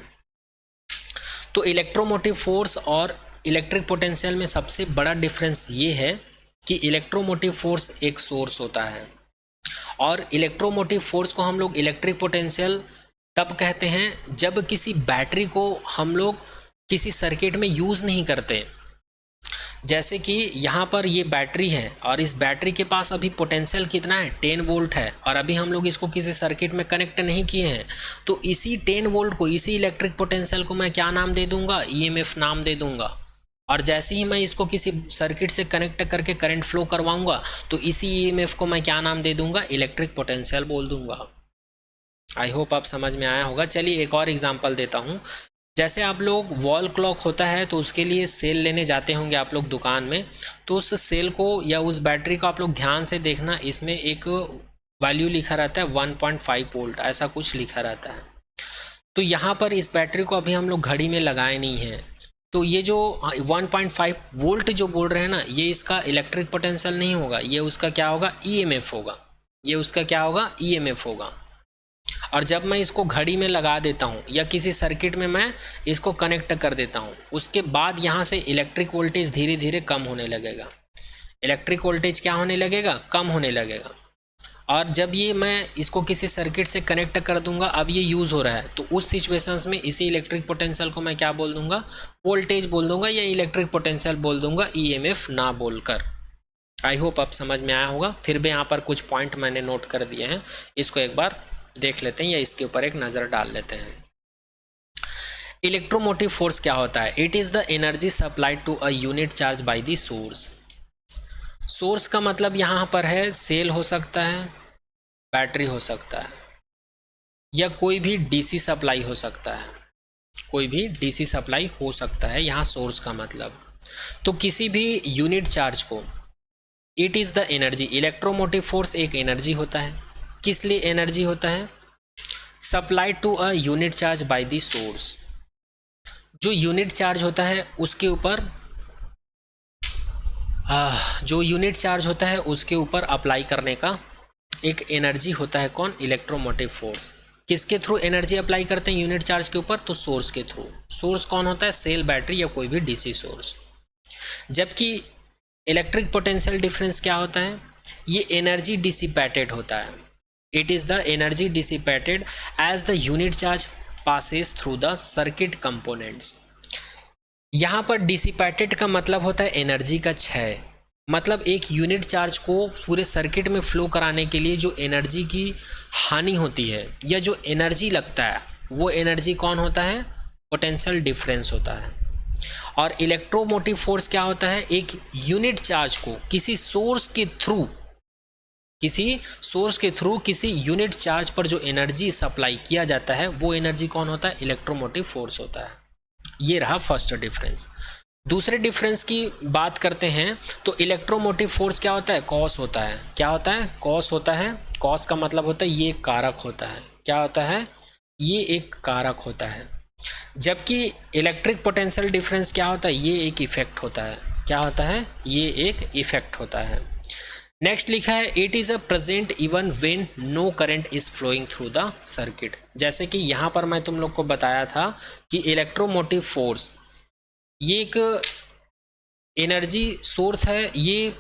तो इलेक्ट्रोमोटिव फोर्स और इलेक्ट्रिक पोटेंशियल में सबसे बड़ा डिफरेंस ये है कि इलेक्ट्रोमोटिव फोर्स एक सोर्स होता है और इलेक्ट्रोमोटिव फोर्स को हम लोग इलेक्ट्रिक पोटेंशियल तब कहते हैं जब किसी बैटरी को हम लोग किसी सर्किट में यूज़ नहीं करते। जैसे कि यहाँ पर ये बैटरी है और इस बैटरी के पास अभी पोटेंशियल कितना है, 10 वोल्ट है और अभी हम लोग इसको किसी सर्किट में कनेक्ट नहीं किए हैं। तो इसी 10 वोल्ट को, इसी इलेक्ट्रिक पोटेंशियल को मैं क्या नाम दे दूंगा, EMF नाम दे दूंगा। और जैसे ही मैं इसको किसी सर्किट से कनेक्ट करके करंट फ्लो करवाऊंगा तो इसी EMF को मैं क्या नाम दे दूंगा, इलेक्ट्रिक पोटेंशियल बोल दूंगा। आई होप आप समझ में आया होगा। चलिए एक और एग्जांपल देता हूँ। जैसे आप लोग वॉल क्लॉक होता है तो उसके लिए सेल लेने जाते होंगे आप लोग दुकान में, तो उस सेल को या उस बैटरी को आप लोग ध्यान से देखना, इसमें एक वैल्यू लिखा रहता है 1.5 वोल्ट, ऐसा कुछ लिखा रहता है। तो यहाँ पर इस बैटरी को अभी हम लोग घड़ी में लगाए नहीं हैं, तो ये जो 1.5 वोल्ट जो बोल रहे हैं ना, ये इसका इलेक्ट्रिक पोटेंशियल नहीं होगा, ये उसका क्या होगा, EMF होगा। ये उसका क्या होगा, EMF होगा। और जब मैं इसको घड़ी में लगा देता हूँ या किसी सर्किट में मैं इसको कनेक्ट कर देता हूँ, उसके बाद यहाँ से इलेक्ट्रिक वोल्टेज धीरे धीरे कम होने लगेगा। इलेक्ट्रिक वोल्टेज क्या होने लगेगा, कम होने लगेगा। और जब ये मैं इसको किसी सर्किट से कनेक्ट कर दूंगा, अब ये यूज़ हो रहा है, तो उस सिचुएशंस में इसी इलेक्ट्रिक पोटेंशियल को मैं क्या बोल दूंगा, वोल्टेज बोल दूंगा या इलेक्ट्रिक पोटेंशियल बोल दूंगा, EMF ना बोलकर। आई होप आप समझ में आया होगा। फिर भी यहाँ पर कुछ पॉइंट मैंने नोट कर दिए हैं, इसको एक बार देख लेते हैं या इसके ऊपर एक नज़र डाल लेते हैं। इलेक्ट्रोमोटिव फोर्स क्या होता है, it is the energy supplied to a unit charge by the source. Source का मतलब यहाँ पर है सेल हो सकता है, बैटरी हो सकता है, या कोई भी DC सप्लाई हो सकता है, कोई भी DC सप्लाई हो सकता है यहाँ सोर्स का मतलब। तो किसी भी यूनिट चार्ज को it is the energy, electromotive force एक एनर्जी होता है। किस लिए एनर्जी होता है, supplied to a unit charge by the source. जो यूनिट चार्ज होता है उसके ऊपर अप्लाई करने का एक एनर्जी होता है, कौन, इलेक्ट्रोमोटिव फोर्स। किसके थ्रू एनर्जी अप्लाई करते हैं यूनिट चार्ज के ऊपर, तो सोर्स के थ्रू। सोर्स कौन होता है, सेल, बैटरी या कोई भी DC सोर्स। जबकि इलेक्ट्रिक पोटेंशियल डिफरेंस क्या होता है, ये एनर्जी डिसिपेटेड होता है। It is the energy dissipated as the unit charge passes through the circuit components. यहाँ पर डिसिपेटेड का मतलब होता है एनर्जी का क्षय। मतलब एक यूनिट चार्ज को पूरे सर्किट में फ्लो कराने के लिए जो एनर्जी की हानि होती है या जो एनर्जी लगता है, वो एनर्जी कौन होता है, पोटेंशियल डिफरेंस होता है। और इलेक्ट्रोमोटिव फोर्स क्या होता है, एक यूनिट चार्ज को किसी सोर्स के थ्रू किसी यूनिट चार्ज पर जो एनर्जी सप्लाई किया जाता है, वो एनर्जी कौन होता है, इलेक्ट्रोमोटिव फोर्स होता है। ये रहा फर्स्ट डिफरेंस। दूसरे डिफरेंस की बात करते हैं तो इलेक्ट्रोमोटिव फोर्स क्या होता है, कॉस होता है। क्या होता है, कॉस होता है। कॉस का मतलब होता है ये कारक होता है। क्या होता है, ये एक कारक होता है। जबकि इलेक्ट्रिक पोटेंशियल डिफरेंस क्या होता है, ये एक इफेक्ट होता है। क्या होता है, ये एक इफेक्ट होता है। नेक्स्ट लिखा है it is a present even when no current is flowing through the circuit. जैसे कि यहाँ पर मैं तुम लोग को बताया था कि इलेक्ट्रोमोटिव फोर्स ये एक एनर्जी सोर्स है। ये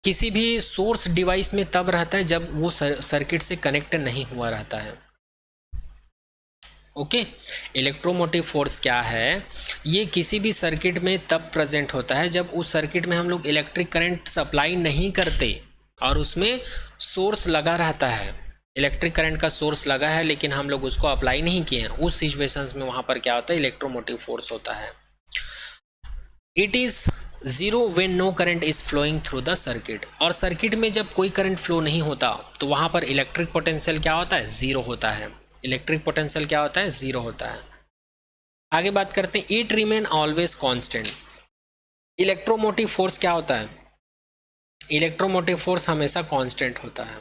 किसी भी सोर्स डिवाइस में तब रहता है जब वो सर्किट से कनेक्ट नहीं हुआ रहता है। ओके। इलेक्ट्रोमोटिव फोर्स क्या है, ये किसी भी सर्किट में तब प्रेजेंट होता है जब उस सर्किट में हम लोग इलेक्ट्रिक करंट सप्लाई नहीं करते और उसमें सोर्स लगा रहता है, इलेक्ट्रिक करंट का सोर्स लगा है लेकिन हम लोग उसको अप्लाई नहीं किए हैं, उस सिचुएशंस में वहाँ पर क्या होता है, इलेक्ट्रोमोटिव फोर्स होता है। It is zero when no current is flowing through the circuit, और सर्किट में जब कोई करंट फ्लो नहीं होता तो वहाँ पर इलेक्ट्रिक पोटेंशियल क्या होता है, ज़ीरो होता है। इलेक्ट्रिक पोटेंशियल क्या होता है, ज़ीरो होता है। आगे बात करते हैं, it remain always constant. Electromotive force क्या होता है, इलेक्ट्रोमोटिव फोर्स हमेशा कांस्टेंट होता है,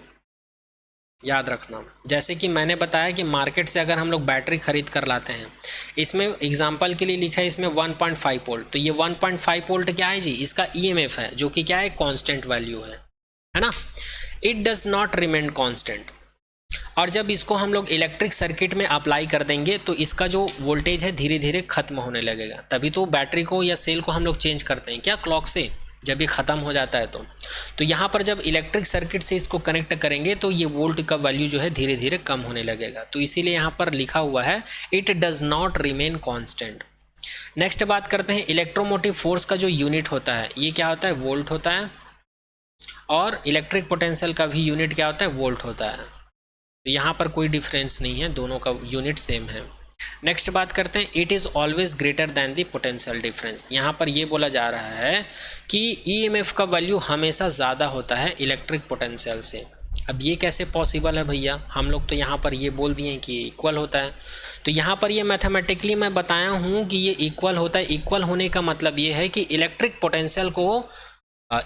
याद रखना। जैसे कि मैंने बताया कि मार्केट से अगर हम लोग बैटरी खरीद कर लाते हैं, इसमें एग्जांपल के लिए लिखा है इसमें 1.5 वोल्ट, तो ये 1.5 वोल्ट क्या है जी, इसका ईएमएफ है जो कि क्या है, कांस्टेंट वैल्यू है ना। It does not remain constant, और जब इसको हम लोग इलेक्ट्रिक सर्किट में अप्लाई कर देंगे तो इसका जो वोल्टेज है धीरे धीरे खत्म होने लगेगा। तभी तो बैटरी को या सेल को हम लोग चेंज करते हैं क्या, क्लॉक से, जब ये ख़त्म हो जाता है तो यहाँ पर जब इलेक्ट्रिक सर्किट से इसको कनेक्ट करेंगे तो ये वोल्ट का वैल्यू जो है धीरे धीरे कम होने लगेगा। तो इसीलिए यहाँ पर लिखा हुआ है it does not remain constant. Next बात करते हैं, इलेक्ट्रोमोटिव फोर्स का जो यूनिट होता है ये क्या होता है, वोल्ट होता है, और इलेक्ट्रिक पोटेंशियल का भी यूनिट क्या होता है, वोल्ट होता है। तो यहाँ पर कोई डिफरेंस नहीं है, दोनों का यूनिट सेम है। नेक्स्ट बात करते हैं, it is always greater than the potential difference. यहाँ पर ये बोला जा रहा है कि ईएमएफ का वैल्यू हमेशा ज़्यादा होता है इलेक्ट्रिक पोटेंशियल से। अब ये कैसे पॉसिबल है भैया, हम लोग तो यहाँ पर ये बोल दिए कि इक्वल होता है। तो यहाँ पर ये मैथमेटिकली मैं बताया हूँ कि ये इक्वल होता है। इक्वल होने का मतलब ये है कि इलेक्ट्रिक पोटेंशियल को,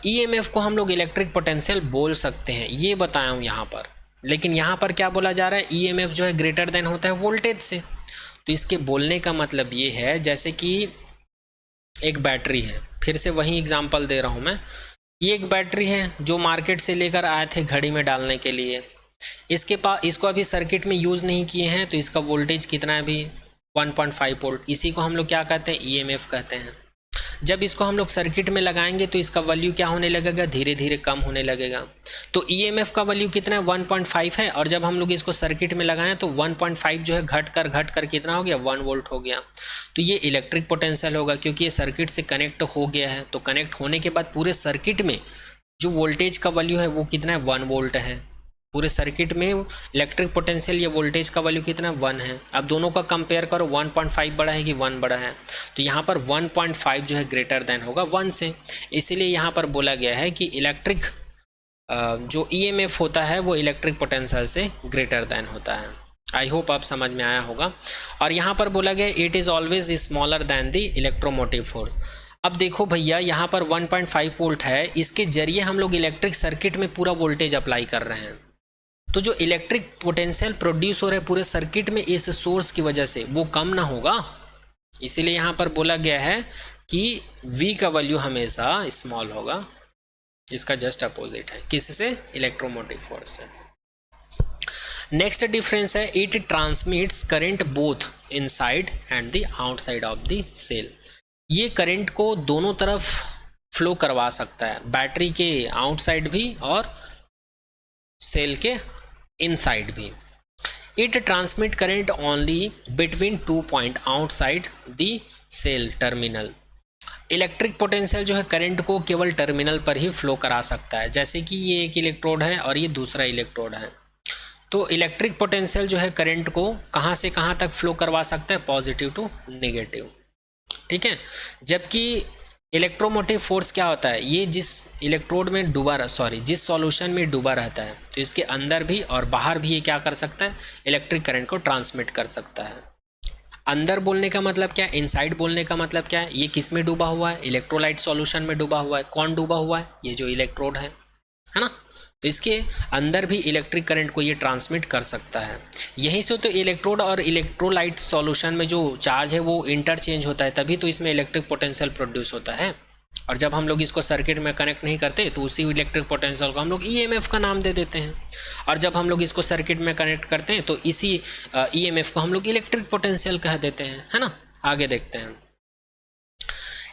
ईएमएफ को हम लोग इलेक्ट्रिक पोटेंशियल बोल सकते हैं, ये बताया हूँ यहाँ पर। लेकिन यहाँ पर क्या बोला जा रहा है, ईएमएफ जो है ग्रेटर देन होता है वोल्टेज से। तो इसके बोलने का मतलब ये है, जैसे कि एक बैटरी है, फिर से वही एग्जांपल दे रहा हूँ मैं, ये एक बैटरी है जो मार्केट से लेकर आए थे घड़ी में डालने के लिए। इसके पास, इसको अभी सर्किट में यूज़ नहीं किए हैं, तो इसका वोल्टेज कितना है अभी, 1.5 वोल्ट। इसी को हम लोग क्या कहते हैं, ईएमएफ कहते हैं। जब इसको हम लोग सर्किट में लगाएंगे तो इसका वैल्यू क्या होने लगेगा, धीरे धीरे कम होने लगेगा। तो ईएमएफ का वैल्यू कितना है, 1.5 है, और जब हम लोग इसको सर्किट में लगाएं तो 1.5 जो है घट कर कितना हो गया, 1 वोल्ट हो गया। तो ये इलेक्ट्रिक पोटेंशियल होगा, क्योंकि ये सर्किट से कनेक्ट हो गया है। तो कनेक्ट होने के बाद पूरे सर्किट में जो वोल्टेज का वैल्यू है वो कितना है, 1 वोल्ट है। पूरे सर्किट में इलेक्ट्रिक पोटेंशियल या वोल्टेज का वैल्यू कितना, 1 है। अब दोनों का कंपेयर करो, 1.5 बड़ा है कि 1 बड़ा है, तो यहाँ पर 1.5 जो है ग्रेटर देन होगा 1 से। इसीलिए यहाँ पर बोला गया है कि इलेक्ट्रिक जो ईएमएफ होता है वो इलेक्ट्रिक पोटेंशियल से ग्रेटर देन होता है। आई होप आप समझ में आया होगा। और यहाँ पर बोला गया it is always smaller than the electromotive force. अब देखो भैया, यहाँ पर 1.5 वोल्ट है, इसके जरिए हम लोग इलेक्ट्रिक सर्किट में पूरा वोल्टेज अप्लाई कर रहे हैं। तो जो इलेक्ट्रिक पोटेंशियल प्रोड्यूस हो रहा है पूरे सर्किट में इस सोर्स की वजह से, वो कम ना होगा। इसीलिए यहाँ पर बोला गया है कि V का वैल्यू हमेशा स्मॉल होगा। इसका जस्ट अपोजिट है, किससे, इलेक्ट्रोमोटिव फोर्स से। नेक्स्ट डिफरेंस है, it transmits current both inside and the outside of the cell. ये करंट को दोनों तरफ फ्लो करवा सकता है, बैटरी के आउटसाइड भी और सेल के इनसाइड भी। It transmit current only between 2 point outside the cell terminal. Electric potential जो है करंट को केवल टर्मिनल पर ही फ्लो करा सकता है। जैसे कि ये एक इलेक्ट्रोड है और ये दूसरा इलेक्ट्रोड है, तो इलेक्ट्रिक पोटेंशियल जो है करंट को कहाँ से कहाँ तक फ्लो करवा सकता है, पॉजिटिव टू नेगेटिव, ठीक है। जबकि इलेक्ट्रोमोटिव फोर्स क्या होता है, ये जिस इलेक्ट्रोड में जिस सॉल्यूशन में डूबा रहता है, तो इसके अंदर भी और बाहर भी ये क्या कर सकता है, इलेक्ट्रिक करंट को ट्रांसमिट कर सकता है। अंदर बोलने का मतलब क्या है, इनसाइड बोलने का मतलब क्या है, ये किस में डूबा हुआ है, इलेक्ट्रोलाइट सॉल्यूशन में डूबा हुआ है। कौन डूबा हुआ है, ये जो इलेक्ट्रोड है ना। तो इसके अंदर भी इलेक्ट्रिक करंट को ये ट्रांसमिट कर सकता है। यहीं से तो इलेक्ट्रोड और इलेक्ट्रोलाइट सॉल्यूशन में जो चार्ज है वो इंटरचेंज होता है, तभी तो इसमें इलेक्ट्रिक पोटेंशियल प्रोड्यूस होता है। और जब हम लोग इसको सर्किट में कनेक्ट नहीं करते तो उसी इलेक्ट्रिक पोटेंशियल को हम लोग ईएमएफ का नाम दे देते हैं, और जब हम लोग इसको सर्किट में कनेक्ट करते हैं तो इसी ईएमएफ को हम लोग इलेक्ट्रिक पोटेंशियल कह देते हैं, है ना। आगे देखते हैं,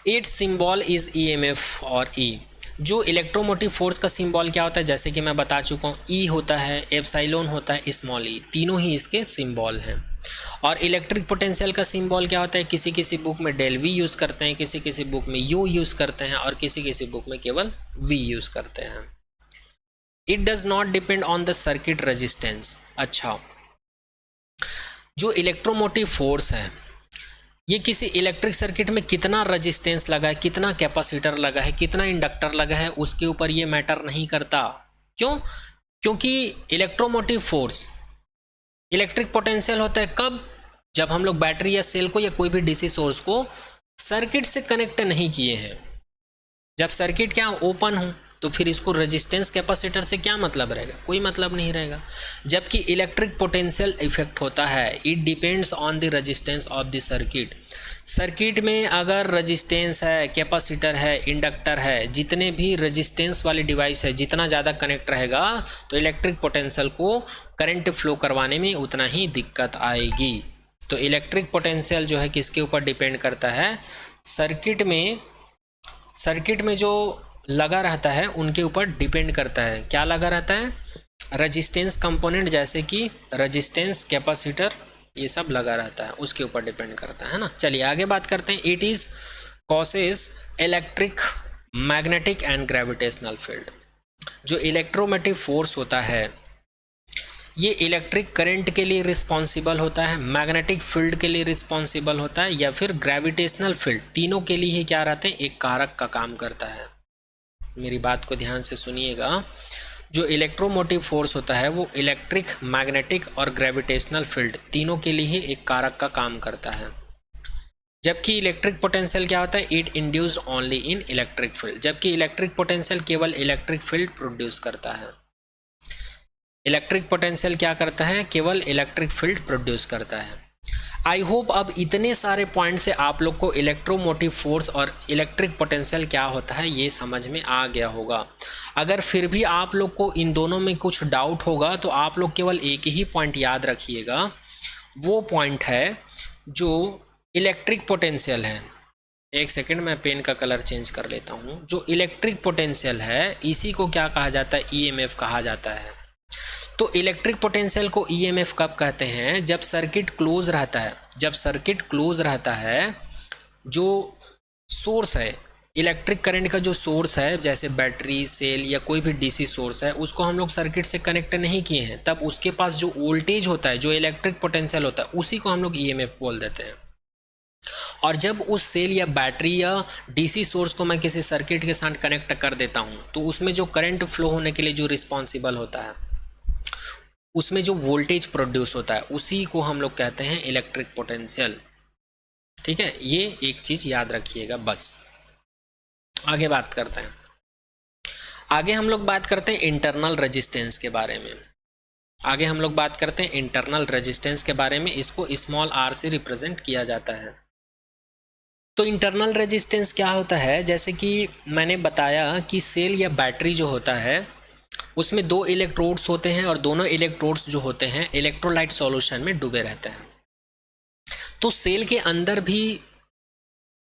इट्स सिंबल इज ईएमएफ और ई। जो इलेक्ट्रोमोटिव फोर्स का सिंबल क्या होता है, जैसे कि मैं बता चुका हूँ, ई होता है, एप्सिलॉन होता है, स्मॉल ई, तीनों ही इसके सिंबल हैं। और इलेक्ट्रिक पोटेंशियल का सिंबल क्या होता है, किसी किसी बुक में डेल वी यूज़ करते हैं, किसी किसी बुक में यू यूज़ करते हैं और किसी किसी बुक में केवल वी यूज़ करते हैं। It does not depend on the circuit resistance. अच्छा, जो इलेक्ट्रोमोटिव फोर्स है ये किसी इलेक्ट्रिक सर्किट में कितना रेजिस्टेंस लगा है, कितना कैपेसिटर लगा है, कितना इंडक्टर लगा है, उसके ऊपर ये मैटर नहीं करता। क्यों? क्योंकि इलेक्ट्रोमोटिव फोर्स, इलेक्ट्रिक पोटेंशियल होता है कब, जब हम लोग बैटरी या सेल को या कोई भी डीसी सोर्स को सर्किट से कनेक्ट नहीं किए हैं। जब सर्किट क्या ओपन हो तो फिर इसको रेजिस्टेंस कैपेसिटर से क्या मतलब रहेगा, कोई मतलब नहीं रहेगा। जबकि इलेक्ट्रिक पोटेंशियल इफेक्ट होता है, it depends on the resistance of the circuit. Circuit में अगर रेजिस्टेंस है, कैपेसिटर है, इंडक्टर है, जितने भी रेजिस्टेंस वाले डिवाइस है, जितना ज़्यादा कनेक्ट रहेगा तो इलेक्ट्रिक पोटेंशियल को करंट फ्लो करवाने में उतना ही दिक्कत आएगी। तो इलेक्ट्रिक पोटेंशियल जो है किसके ऊपर डिपेंड करता है, सर्किट में जो लगा रहता है उनके ऊपर डिपेंड करता है। क्या लगा रहता है, रेजिस्टेंस कंपोनेंट, जैसे कि रेजिस्टेंस, कैपेसिटर, ये सब लगा रहता है, उसके ऊपर डिपेंड करता है ना। चलिए आगे बात करते हैं। It is causes electric, magnetic and gravitational field. जो इलेक्ट्रोमोटिव फोर्स होता है ये इलेक्ट्रिक करंट के लिए रिस्पॉन्सिबल होता है, मैग्नेटिक फील्ड के लिए रिस्पॉन्सिबल होता है, या फिर ग्रेविटेशनल फील्ड, तीनों के लिए ही क्या रहते हैं, एक कारक का काम करता है। मेरी बात को ध्यान से सुनिएगा। जो इलेक्ट्रोमोटिव फोर्स होता है वो इलेक्ट्रिक, मैग्नेटिक और ग्रेविटेशनल फील्ड तीनों के लिए ही एक कारक का काम करता है। जबकि इलेक्ट्रिक पोटेंशियल क्या होता है, it induced only in electric field. जबकि इलेक्ट्रिक पोटेंशियल केवल इलेक्ट्रिक फील्ड प्रोड्यूस करता है। इलेक्ट्रिक पोटेंशियल क्या करता है, केवल इलेक्ट्रिक फील्ड प्रोड्यूस करता है। आई होप अब इतने सारे पॉइंट से आप लोग को इलेक्ट्रोमोटिव फोर्स और इलेक्ट्रिक पोटेंशियल क्या होता है ये समझ में आ गया होगा। अगर फिर भी आप लोग को इन दोनों में कुछ डाउट होगा तो आप लोग केवल एक ही पॉइंट याद रखिएगा, वो पॉइंट है जो इलेक्ट्रिक पोटेंशियल है। एक सेकंड, मैं पेन का कलर चेंज कर लेता हूँ। जो इलेक्ट्रिक पोटेंशियल है इसी को क्या कहा जाता है, ईएमएफ कहा जाता है। तो इलेक्ट्रिक पोटेंशियल को ईएमएफ कब कहते हैं, जब सर्किट क्लोज रहता है। जब सर्किट क्लोज रहता है, जो सोर्स है इलेक्ट्रिक करंट का, जो सोर्स है जैसे बैटरी, सेल या कोई भी डीसी सोर्स है, उसको हम लोग सर्किट से कनेक्ट नहीं किए हैं, तब उसके पास जो वोल्टेज होता है, जो इलेक्ट्रिक पोटेंशियल होता है, उसी को हम लोग ईएमएफ बोल देते हैं। और जब उस सेल या बैटरी या डीसी सोर्स को मैं किसी सर्किट के साथ कनेक्ट कर देता हूँ तो उसमें जो करंट फ्लो होने के लिए जो रिस्पॉन्सिबल होता है, उसमें जो वोल्टेज प्रोड्यूस होता है, उसी को हम लोग कहते हैं इलेक्ट्रिक पोटेंशियल। ठीक है, ये एक चीज़ याद रखिएगा बस। आगे बात करते हैं। आगे हम लोग बात करते हैं इंटरनल रेजिस्टेंस के बारे में। इंटरनल रेजिस्टेंस के बारे में। इसको स्मॉल आर से रिप्रेजेंट किया जाता है। तो इंटरनल रेजिस्टेंस क्या होता है, जैसे कि मैंने बताया कि सेल या बैटरी जो होता है उसमें दो इलेक्ट्रोड्स होते हैं और दोनों इलेक्ट्रोड्स जो होते हैं इलेक्ट्रोलाइट सॉल्यूशन में डूबे रहते हैं। तो सेल के अंदर भी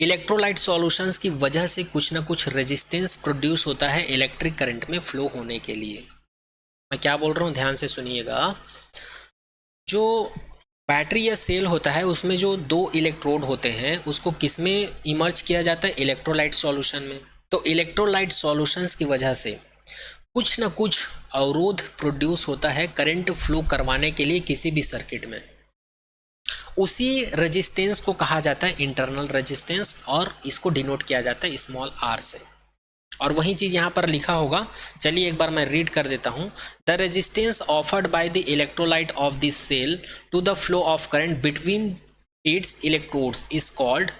इलेक्ट्रोलाइट सॉल्यूशंस की वजह से कुछ ना कुछ रेजिस्टेंस प्रोड्यूस होता है इलेक्ट्रिक करंट में फ्लो होने के लिए। मैं क्या बोल रहा हूँ ध्यान से सुनिएगा। जो बैटरी या सेल होता है उसमें जो दो इलेक्ट्रोड होते हैं उसको किस में इमर्ज किया जाता है, इलेक्ट्रोलाइट सॉल्यूशन में। तो इलेक्ट्रोलाइट सॉल्यूशंस की वजह से कुछ ना कुछ अवरोध प्रोड्यूस होता है करंट फ्लो करवाने के लिए किसी भी सर्किट में। उसी रेजिस्टेंस को कहा जाता है इंटरनल रेजिस्टेंस और इसको डिनोट किया जाता है स्मॉल आर से। और वही चीज़ यहाँ पर लिखा होगा, चलिए एक बार मैं रीड कर देता हूँ। The resistance offered by the electrolyte of this cell to the flow of current between its electrodes is called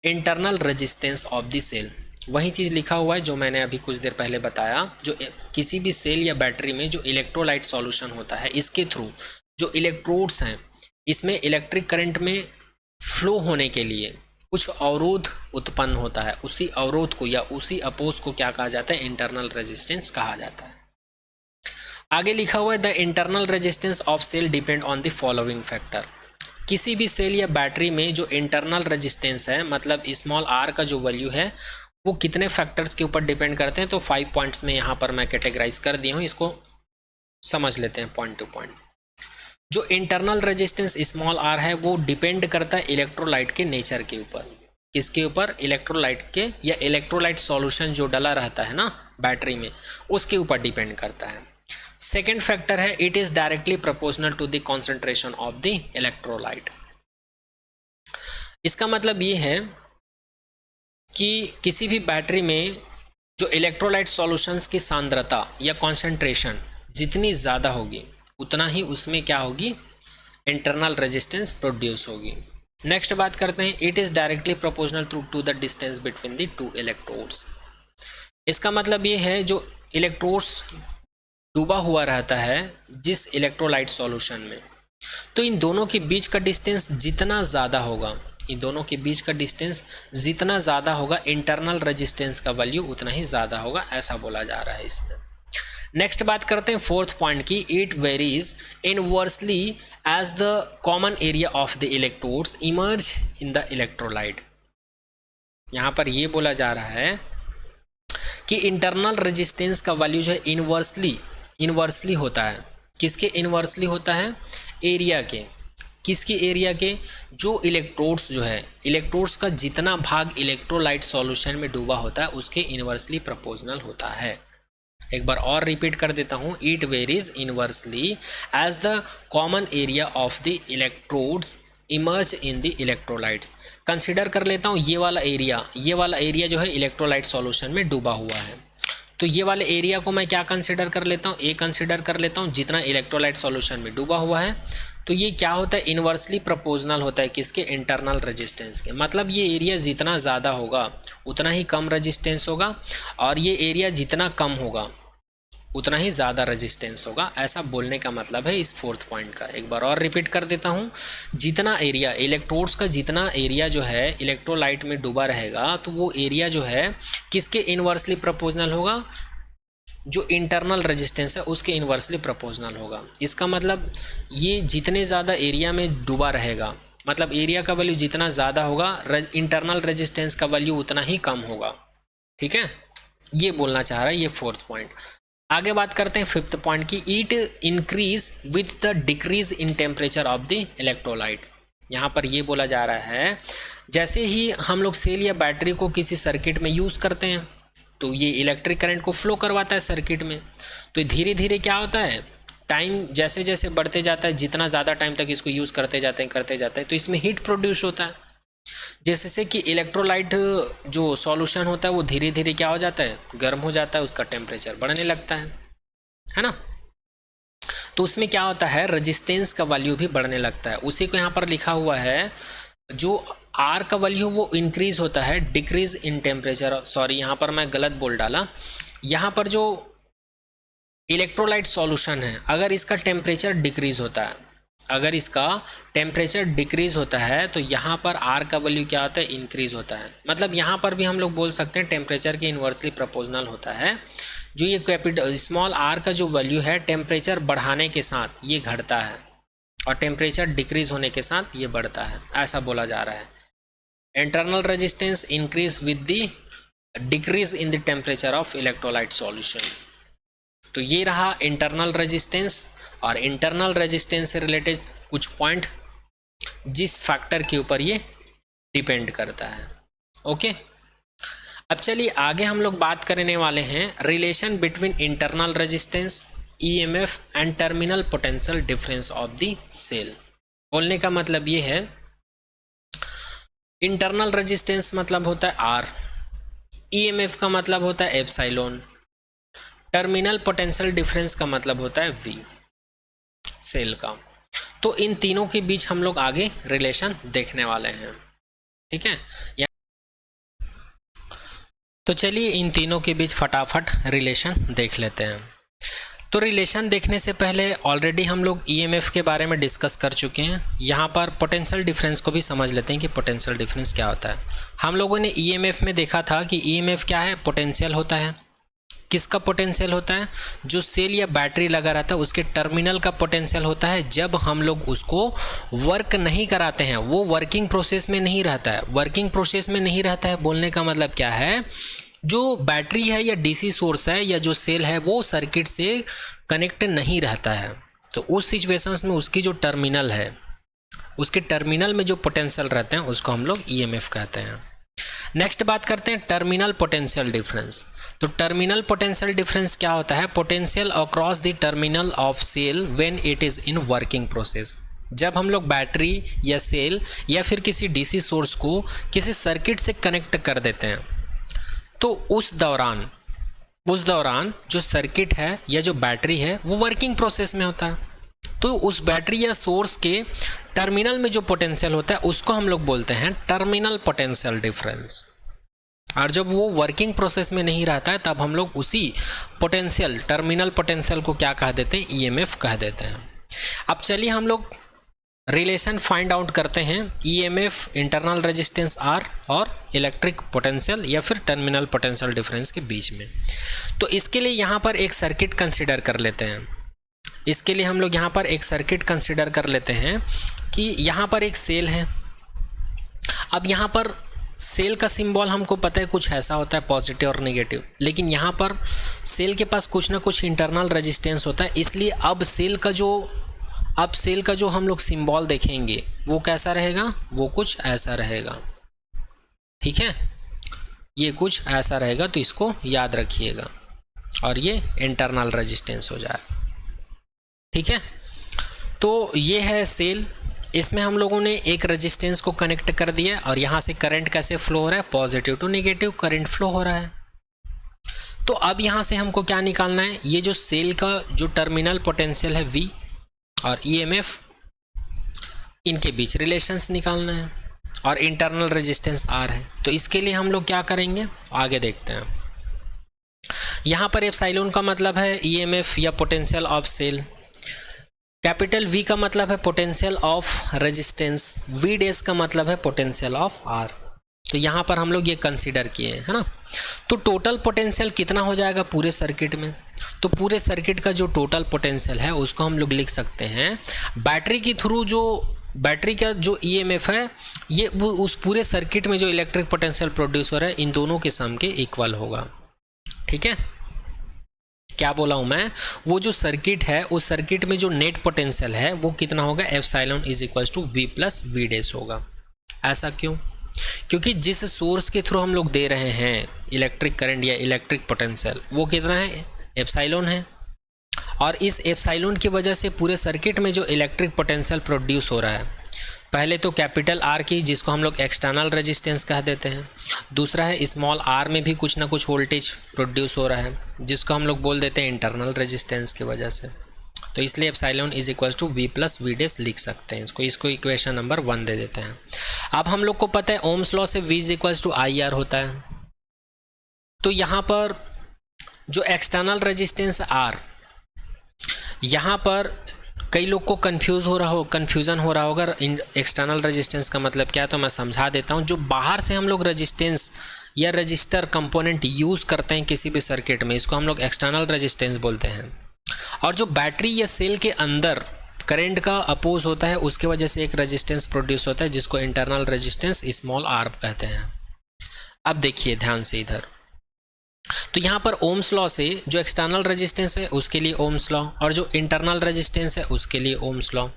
internal resistance of the cell. वही चीज़ लिखा हुआ है जो मैंने अभी कुछ देर पहले बताया। जो किसी भी सेल या बैटरी में जो इलेक्ट्रोलाइट सॉल्यूशन होता है, इसके थ्रू जो इलेक्ट्रोड्स हैं इसमें इलेक्ट्रिक करंट में फ्लो होने के लिए कुछ अवरोध उत्पन्न होता है। उसी अवरोध को या उसी अपोज को क्या कहा जाता है, इंटरनल रेजिस्टेंस कहा जाता है। आगे लिखा हुआ है the internal resistance of cell depend on the following factor. किसी भी सेल या बैटरी में जो इंटरनल रेजिस्टेंस है, मतलब स्मॉल आर का जो वैल्यू है, वो कितने फैक्टर्स के ऊपर डिपेंड करते हैं। तो 5 पॉइंट्स में यहाँ पर मैं कैटेगराइज कर दिया हूँ, इसको समझ लेते हैं पॉइंट टू पॉइंट। जो इंटरनल रेजिस्टेंस स्मॉल आर है वो डिपेंड करता है इलेक्ट्रोलाइट के नेचर के ऊपर। किसके ऊपर? इलेक्ट्रोलाइट के, या इलेक्ट्रोलाइट सॉल्यूशन जो डला रहता है ना बैटरी में, उसके ऊपर डिपेंड करता है। सेकेंड फैक्टर है it is directly proportional to the concentration of the electrolyte. इसका मतलब ये है कि किसी भी बैटरी में जो इलेक्ट्रोलाइट सॉल्यूशंस की सांद्रता या कॉन्सेंट्रेशन जितनी ज़्यादा होगी उतना ही उसमें क्या होगी? इंटरनल रेजिस्टेंस प्रोड्यूस होगी। नेक्स्ट बात करते हैं it is directly proportional to the distance between the two electrodes. इसका मतलब ये है जो इलेक्ट्रोड्स डूबा हुआ रहता है जिस इलेक्ट्रोलाइट सॉल्यूशन में, तो इन दोनों के बीच का डिस्टेंस जितना ज़्यादा होगा, इन दोनों के बीच का डिस्टेंस जितना ज़्यादा होगा, इंटरनल रेजिस्टेंस का वैल्यू उतना ही ज़्यादा होगा, ऐसा बोला जा रहा है इसमें। नेक्स्ट बात करते हैं फोर्थ पॉइंट की, it varies inversely as the common area of the electrodes emerge in the electrolyte. यहाँ पर ये बोला जा रहा है कि इंटरनल रेजिस्टेंस का वैल्यू जो है इनवर्सली होता है। किसके इनवर्सली होता है? एरिया के। किसके एरिया के? जो इलेक्ट्रोड्स जो है, इलेक्ट्रोड्स का जितना भाग इलेक्ट्रोलाइट सॉल्यूशन में डूबा होता है उसके इनवर्सली प्रोपोर्शनल होता है। एक बार और रिपीट कर देता हूँ, it varies inversely as the common area of the electrodes emerge in the electrolytes. Consider कर लेता हूँ ये वाला एरिया जो है इलेक्ट्रोलाइट सॉल्यूशन में डूबा हुआ है, तो ये वाले एरिया को मैं क्या कंसिडर कर लेता हूँ? ए कंसिडर कर लेता हूँ जितना इलेक्ट्रोलाइट सॉल्यूशन में डूबा हुआ है। तो ये क्या होता है? इनवर्सली प्रोपोर्शनल होता है किसके? इंटरनल रेजिस्टेंस के। मतलब ये एरिया जितना ज़्यादा होगा उतना ही कम रेजिस्टेंस होगा, और ये एरिया जितना कम होगा उतना ही ज़्यादा रेजिस्टेंस होगा, ऐसा बोलने का मतलब है इस फोर्थ पॉइंट का। एक बार और रिपीट कर देता हूँ, जितना एरिया इलेक्ट्रोड्स का जितना एरिया जो है इलेक्ट्रोलाइट में डूबा रहेगा, तो वो एरिया जो है किसके इनवर्सली प्रोपोर्शनल होगा? जो इंटरनल रेजिस्टेंस है उसके इनवर्सली प्रोपोर्शनल होगा। इसका मतलब ये जितने ज़्यादा एरिया में डूबा रहेगा, मतलब एरिया का वैल्यू जितना ज़्यादा होगा, इंटरनल रेजिस्टेंस का वैल्यू उतना ही कम होगा। ठीक है, ये बोलना चाह रहा है ये फोर्थ पॉइंट। आगे बात करते हैं फिफ्थ पॉइंट की, it increase with the decrease in temperature of the electrolyte. यहाँ पर ये बोला जा रहा है जैसे ही हम लोग सेल या बैटरी को किसी सर्किट में यूज़ करते हैं तो ये इलेक्ट्रिक करंट को फ्लो करवाता है सर्किट में, तो धीरे धीरे क्या होता है, टाइम जैसे जैसे बढ़ते जाता है, जितना ज़्यादा टाइम तक इसको यूज़ करते जाते हैं तो इसमें हीट प्रोड्यूस होता है, जैसे कि इलेक्ट्रोलाइट जो सॉल्यूशन होता है वो धीरे धीरे क्या हो जाता है, गर्म हो जाता है, उसका टेम्परेचर बढ़ने लगता है ना। तो उसमें क्या होता है, रेजिस्टेंस का वैल्यू भी बढ़ने लगता है। उसी को यहाँ पर लिखा हुआ है, जो आर का वैल्यू वो इंक्रीज होता है डिक्रीज इन टेम्परेचर, सॉरी यहाँ पर मैं गलत बोल डाला। यहाँ पर जो इलेक्ट्रोलाइट सॉल्यूशन है, अगर इसका टेम्परेचर डिक्रीज होता है, तो यहाँ पर आर का वैल्यू क्या होता है, इंक्रीज होता है। मतलब यहाँ पर भी हम लोग बोल सकते हैं टेम्परेचर के इन्वर्सली प्रोपोर्शनल होता है। जो ये कैपिटल स्मॉल आर का जो वैल्यू है टेम्परेचर बढ़ाने के साथ ये घटता है, और टेम्परेचर डिक्रीज होने के साथ ये बढ़ता है, ऐसा बोला जा रहा है। Internal resistance increase with the decrease in the temperature of electrolyte solution. तो ये रहा इंटरनल रेजिस्टेंस, और इंटरनल रेजिस्टेंस से रिलेटेड कुछ पॉइंट जिस फैक्टर के ऊपर ये डिपेंड करता है। ओके, अब चलिए आगे हम लोग बात करने वाले हैं relation between internal resistance, EMF and terminal potential difference of the cell. बोलने का मतलब ये है, इंटरनल रेजिस्टेंस मतलब होता है आर, ईएमएफ का मतलब होता है एप्सिलॉन, टर्मिनल पोटेंशियल डिफरेंस का मतलब होता है वी सेल का। तो इन तीनों के बीच हम लोग आगे रिलेशन देखने वाले हैं। ठीक है, तो चलिए इन तीनों के बीच फटाफट रिलेशन देख लेते हैं। तो रिलेशन देखने से पहले ऑलरेडी हम लोग ईएमएफ के बारे में डिस्कस कर चुके हैं। यहाँ पर पोटेंशियल डिफरेंस को भी समझ लेते हैं कि पोटेंशियल डिफरेंस क्या होता है। हम लोगों ने ईएमएफ में देखा था कि ईएमएफ क्या है, पोटेंशियल होता है। किसका पोटेंशियल होता है, जो सेल या बैटरी लगा रहता है उसके टर्मिनल का पोटेंशियल होता है। जब हम लोग उसको वर्क नहीं कराते हैं, वो वर्किंग प्रोसेस में नहीं रहता है। वर्किंग प्रोसेस में नहीं रहता है बोलने का मतलब क्या है, जो बैटरी है या डीसी सोर्स है या जो सेल है वो सर्किट से कनेक्ट नहीं रहता है। तो उस सिचुएशंस में उसकी जो टर्मिनल है, उसके टर्मिनल में जो पोटेंशियल रहते हैं उसको हम लोग ईएमएफ कहते हैं। नेक्स्ट बात करते हैं टर्मिनल पोटेंशियल डिफरेंस। तो टर्मिनल पोटेंशियल डिफरेंस क्या होता है? Potential across the terminal of cell when it is in working process. जब हम लोग बैटरी या सेल या फिर किसी डीसी सोर्स को किसी सर्किट से कनेक्ट कर देते हैं, तो उस दौरान जो सर्किट है या जो बैटरी है वो वर्किंग प्रोसेस में होता है। तो उस बैटरी या सोर्स के टर्मिनल में जो पोटेंशियल होता है उसको हम लोग बोलते हैं टर्मिनल पोटेंशियल डिफरेंस। और जब वो वर्किंग प्रोसेस में नहीं रहता है तब हम लोग उसी पोटेंशियल, टर्मिनल पोटेंशियल को क्या कह देते हैं? ईएमएफ कह देते हैं। अब चलिए हम लोग रिलेशन फाइंड आउट करते हैं ईएमएफ, इंटरनल रेजिस्टेंस आर और इलेक्ट्रिक पोटेंशियल या फिर टर्मिनल पोटेंशियल डिफरेंस के बीच में। तो इसके लिए यहाँ पर एक सर्किट कंसिडर कर लेते हैं। इसके लिए हम लोग यहाँ पर एक सर्किट कंसिडर कर लेते हैं कि यहाँ पर एक सेल है। अब यहाँ पर सेल का सिंबल हमको पता है कुछ ऐसा होता है, पॉजिटिव और नेगेटिव, लेकिन यहाँ पर सेल के पास कुछ ना कुछ इंटरनल रेजिस्टेंस होता है। इसलिए अब सेल का जो हम लोग सिंबल देखेंगे वो कैसा रहेगा? वो कुछ ऐसा रहेगा। ठीक है, ये कुछ ऐसा रहेगा, तो इसको याद रखिएगा और ये इंटरनल रेजिस्टेंस हो जाएगा। ठीक है, तो ये है सेल। इसमें हम लोगों ने एक रेजिस्टेंस को कनेक्ट कर दिया और यहाँ से करंट कैसे फ्लो हो रहा है? Positive to negative current flow हो रहा है। तो अब यहाँ से हमको क्या निकालना है? ये जो सेल का जो टर्मिनल पोटेंशियल है V और ईएमएफ, इनके बीच रिलेशंस निकालना है और इंटरनल रेजिस्टेंस R है। तो इसके लिए हम लोग क्या करेंगे आगे देखते हैं। यहाँ पर एप्सिलॉन का मतलब है ईएमएफ या potential of cell, capital V का मतलब है potential of resistance, V dash का मतलब है पोटेंशियल ऑफ R। तो यहाँ पर हम लोग ये कंसीडर किए हैं, है ना। तो टोटल पोटेंशियल कितना हो जाएगा पूरे सर्किट में? तो पूरे सर्किट का जो टोटल पोटेंशियल है उसको हम लोग लिख सकते हैं बैटरी के थ्रू, जो बैटरी का जो ईएमएफ है ये उस पूरे सर्किट में जो इलेक्ट्रिक पोटेंशियल प्रोड्यूस हो रहा है इन दोनों के सम के इक्वल होगा। ठीक है, क्या बोला हूँ मैं? वो जो सर्किट है उस सर्किट में जो नेट पोटेंशियल है वो कितना होगा? Epsilon is equal to V plus V dash होगा। ऐसा क्यों? क्योंकि जिस सोर्स के थ्रू हम लोग दे रहे हैं इलेक्ट्रिक करंट या इलेक्ट्रिक पोटेंशियल वो कितना है? एप्सिलॉन है। और इस एप्सिलॉन की वजह से पूरे सर्किट में जो इलेक्ट्रिक पोटेंशियल प्रोड्यूस हो रहा है, पहले तो कैपिटल R की, जिसको हम लोग एक्सटर्नल रेजिस्टेंस कह देते हैं, दूसरा है स्मॉल r में भी कुछ ना कुछ वोल्टेज प्रोड्यूस हो रहा है जिसको हम लोग बोल देते हैं इंटरनल रेजिस्टेंस की वजह से। तो इसलिए epsilon is equal to V plus V dash लिख सकते हैं इसको इक्वेशन नंबर 1 दे देते हैं। अब हम लोग को पता है ओम्स लॉ से V is equal to IR होता है। तो यहाँ पर जो एक्सटर्नल रेजिस्टेंस R, यहाँ पर कई लोग को कन्फ्यूज़न हो रहा होगा एक्सटर्नल रेजिस्टेंस का मतलब क्या है, तो मैं समझा देता हूँ। जो बाहर से हम लोग रेजिस्टेंस या रजिस्टर कंपोनेंट यूज़ करते हैं किसी भी सर्किट में, इसको हम लोग एक्सटर्नल रेजिस्टेंस बोलते हैं। और जो बैटरी या सेल के अंदर करंट का अपोज होता है उसके वजह से एक रेजिस्टेंस प्रोड्यूस होता है जिसको इंटरनल रेजिस्टेंस स्मॉल r कहते हैं। अब देखिए ध्यान से इधर, तो यहाँ पर ओम्स लॉ से जो एक्सटर्नल रेजिस्टेंस है उसके लिए ओम्स लॉ और जो इंटरनल रेजिस्टेंस है उसके लिए ओम्स लॉ।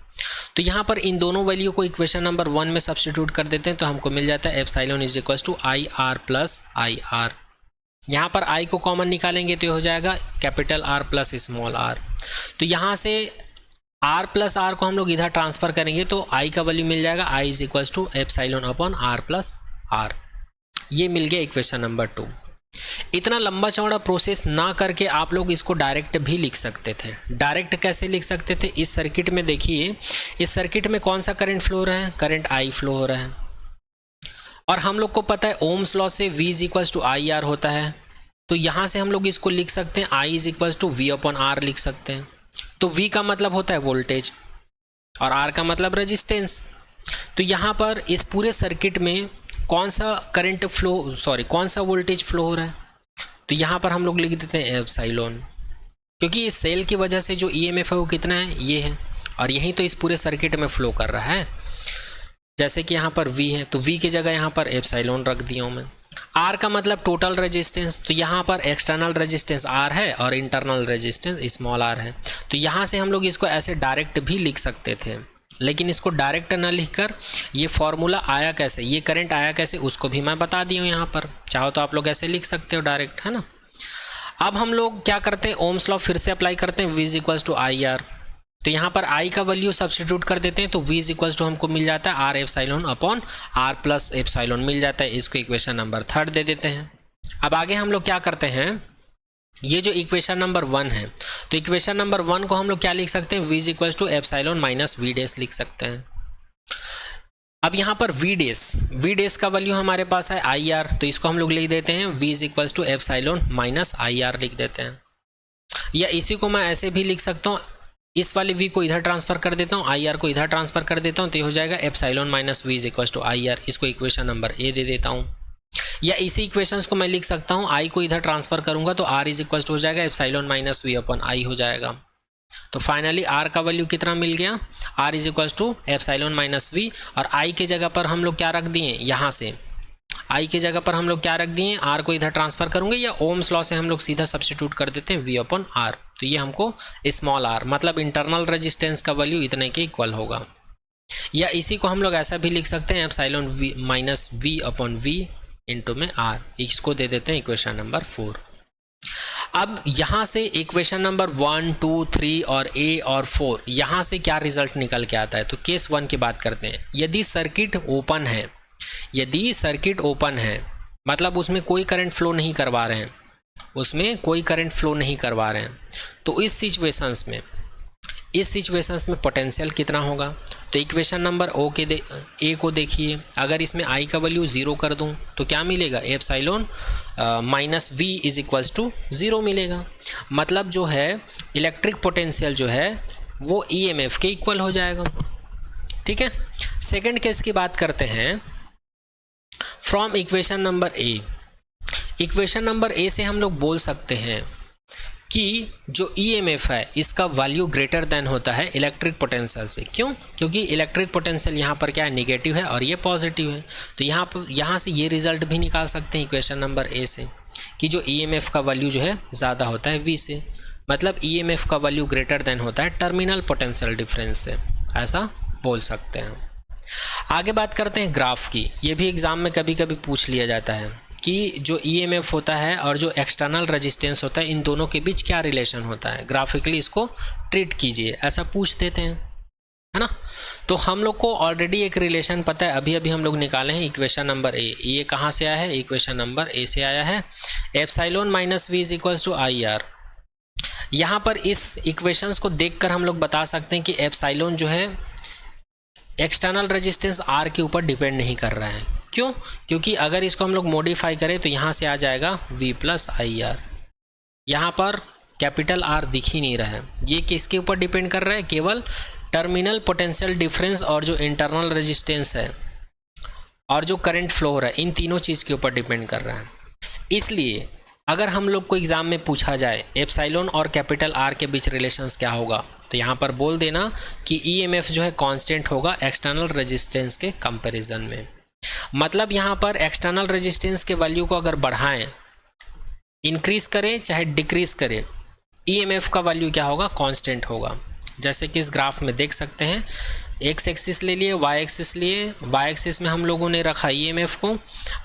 तो यहाँ पर इन दोनों वैल्यू को इक्वेशन नंबर 1 में सब्स्टिट्यूट कर देते हैं तो हमको मिल जाता है epsilon is equal to IR plus IR। यहाँ पर I को कॉमन निकालेंगे तो ये हो जाएगा capital R plus small r। तो यहाँ से R प्लस R को हम लोग इधर ट्रांसफर करेंगे तो I का वैल्यू मिल जाएगा I is equal to epsilon upon R plus R। ये मिल गया इक्वेशन नंबर 2। इतना लंबा चौड़ा प्रोसेस ना करके आप लोग इसको डायरेक्ट भी लिख सकते थे। डायरेक्ट कैसे लिख सकते थे? इस सर्किट में देखिए, इस सर्किट में कौन सा करंट फ्लो हो रहा है? करंट I फ्लो हो रहा है। और हम लोग को पता है ओम्स लॉ से V is equal to IR होता है। तो यहाँ से हम लोग इसको लिख सकते हैं I is equal to V upon R लिख सकते हैं। तो V का मतलब होता है वोल्टेज और R का मतलब रेजिस्टेंस। तो यहाँ पर इस पूरे सर्किट में कौन सा करंट कौन सा वोल्टेज फ्लो हो रहा है? तो यहाँ पर हम लोग लिख देते हैं एप्सिलॉन, क्योंकि इस सेल की वजह से जो ईएमएफ है वो कितना है? ये है, और यही तो इस पूरे सर्किट में फ्लो कर रहा है। जैसे कि यहाँ पर V है तो V की जगह यहाँ पर एप्सिलॉन रख दिया हूँ मैं। आर का मतलब टोटल रेजिस्टेंस, तो यहाँ पर एक्सटर्नल रेजिस्टेंस आर है और इंटरनल रेजिस्टेंस स्मॉल आर है। तो यहाँ से हम लोग इसको ऐसे डायरेक्ट भी लिख सकते थे, लेकिन इसको डायरेक्ट ना लिखकर ये फॉर्मूला आया कैसे, ये करंट आया कैसे, उसको भी मैं बता दी हूँ यहाँ पर। चाहो तो आप लोग ऐसे लिख सकते हो डायरेक्ट, है ना। अब हम लोग क्या करते हैं, ओम्स लॉ फिर से अप्लाई करते हैं, V is equals to I R. तो यहाँ पर I का वैल्यू सब्स्टिट्यूट कर देते हैं, तो V इज इक्वल्स टू हमको मिल जाता है r epsilon upon r plus epsilon मिल जाता है। इसको इक्वेशन नंबर 3 दे देते हैं। अब आगे हम लोग क्या करते हैं, ये जो इक्वेशन नंबर 1 है, तो इक्वेशन नंबर 1 को हम लोग क्या लिख सकते हैं, V is equals to epsilon minus V dash लिख सकते हैं। अब यहाँ पर V डैश का वैल्यू हमारे पास है आई आर, तो इसको हम लोग लिख देते हैं V is equals to epsilon minus I R लिख देते हैं। या इसी को मैं ऐसे भी लिख सकता हूँ, इस वाले V को इधर ट्रांसफर कर देता हूँ, आई आर को इधर ट्रांसफर कर देता हूँ, तो ये हो जाएगा epsilon minus V is equals to I R. इसको इक्वेशन नंबर A दे देता हूँ। या इसी इक्वेशंस को मैं लिख सकता हूँ, I को इधर ट्रांसफर करूंगा तो R इज इक्वल्स टू हो जाएगा epsilon minus V upon I हो जाएगा। तो फाइनली R का वैल्यू कितना मिल गया, R is equals to epsilon minus V, और I के जगह पर हम लोग क्या रख दिए, यहाँ से I के जगह पर हम लोग क्या रख दिए, R को इधर ट्रांसफर करूंगे, या ओम्स लॉ से हम लोग सीधा सब्स्टिट्यूट कर देते हैं V अपॉन R। तो ये हमको स्मॉल r मतलब इंटरनल रेजिस्टेंस का वैल्यू इतने के इक्वल होगा। या इसी को हम लोग ऐसा भी लिख सकते हैं, epsilon V minus V upon V into में R। इसको दे देते हैं इक्वेशन नंबर 4। अब यहाँ से इक्वेशन नंबर 1, 2, 3 और A और 4 यहाँ से क्या रिजल्ट निकल के आता है, तो केस 1 की बात करते हैं। यदि सर्किट ओपन है, यदि सर्किट ओपन है मतलब उसमें कोई करंट फ्लो नहीं करवा रहे हैं, उसमें कोई करंट फ्लो नहीं करवा रहे हैं, तो इस सिचुएशंस में पोटेंशियल कितना होगा। तो इक्वेशन नंबर ए को देखिए, अगर इसमें I का वैल्यू 0 कर दूं तो क्या मिलेगा, epsilon minus V is equals to 0 मिलेगा। मतलब जो है इलेक्ट्रिक पोटेंशियल जो है वो EMF के इक्वल हो जाएगा। ठीक है, सेकंड केस की बात करते हैं। From equation number A, equation number A से हम लोग बोल सकते हैं कि जो EMF है इसका वैल्यू ग्रेटर देन होता है इलेक्ट्रिक पोटेंशियल से। क्यों, क्योंकि इलेक्ट्रिक पोटेंशियल यहाँ पर क्या है, निगेटिव है और ये पॉजिटिव है। तो यहाँ से ये रिजल्ट भी निकाल सकते हैं इक्वेशन नंबर ए से कि जो EMF का वैल्यू जो है ज़्यादा होता है V से, मतलब EMF का वैल्यू ग्रेटर देन होता है टर्मिनल पोटेंशियल डिफरेंस से, ऐसा बोल सकते हैं। आगे बात करते हैं ग्राफ की। ये भी एग्ज़ाम में कभी कभी पूछ लिया जाता है कि जो EMF होता है और जो एक्सटर्नल रेजिस्टेंस होता है इन दोनों के बीच क्या रिलेशन होता है, ग्राफिकली इसको ट्रीट कीजिए, ऐसा पूछ देते हैं, है ना। तो हम लोग को ऑलरेडी एक रिलेशन पता है, अभी अभी हम लोग निकाले हैं इक्वेशन नंबर ए। ये कहाँ से आया है, इक्वेशन नंबर ए से आया है। Epsilon minus V is equals to I R. यहाँ पर इस इक्वेशंस को देखकर हम लोग बता सकते हैं कि एप्सिलॉन जो है एक्सटर्नल रेजिस्टेंस R के ऊपर डिपेंड नहीं कर रहा है। क्यों, क्योंकि अगर इसको हम लोग मॉडिफाई करें तो यहाँ से आ जाएगा V प्लस आई आर। यहाँ पर कैपिटल R दिख ही नहीं रहा है, ये किसके ऊपर डिपेंड कर रहा है, केवल टर्मिनल पोटेंशियल डिफरेंस और जो इंटरनल रेजिस्टेंस है और जो करंट फ्लो हो रहा है, इन तीनों चीज़ के ऊपर डिपेंड कर रहा है। इसलिए अगर हम लोग को एग्ज़ाम में पूछा जाए एप्सिलॉन और कैपिटल R के बीच रिलेशंस क्या होगा, तो यहाँ पर बोल देना कि EMF जो है कांस्टेंट होगा एक्सटर्नल रेजिस्टेंस के कंपैरिजन में। मतलब यहाँ पर एक्सटर्नल रेजिस्टेंस के वैल्यू को अगर बढ़ाएं, इंक्रीज करें चाहे डिक्रीज करें, EMF का वैल्यू क्या होगा, कांस्टेंट होगा। जैसे कि इस ग्राफ में देख सकते हैं, एक्स एक्सिस ले लिए, वाई एक्सिस लिए। वाई एक्सिस में हम लोगों ने रखा EMF को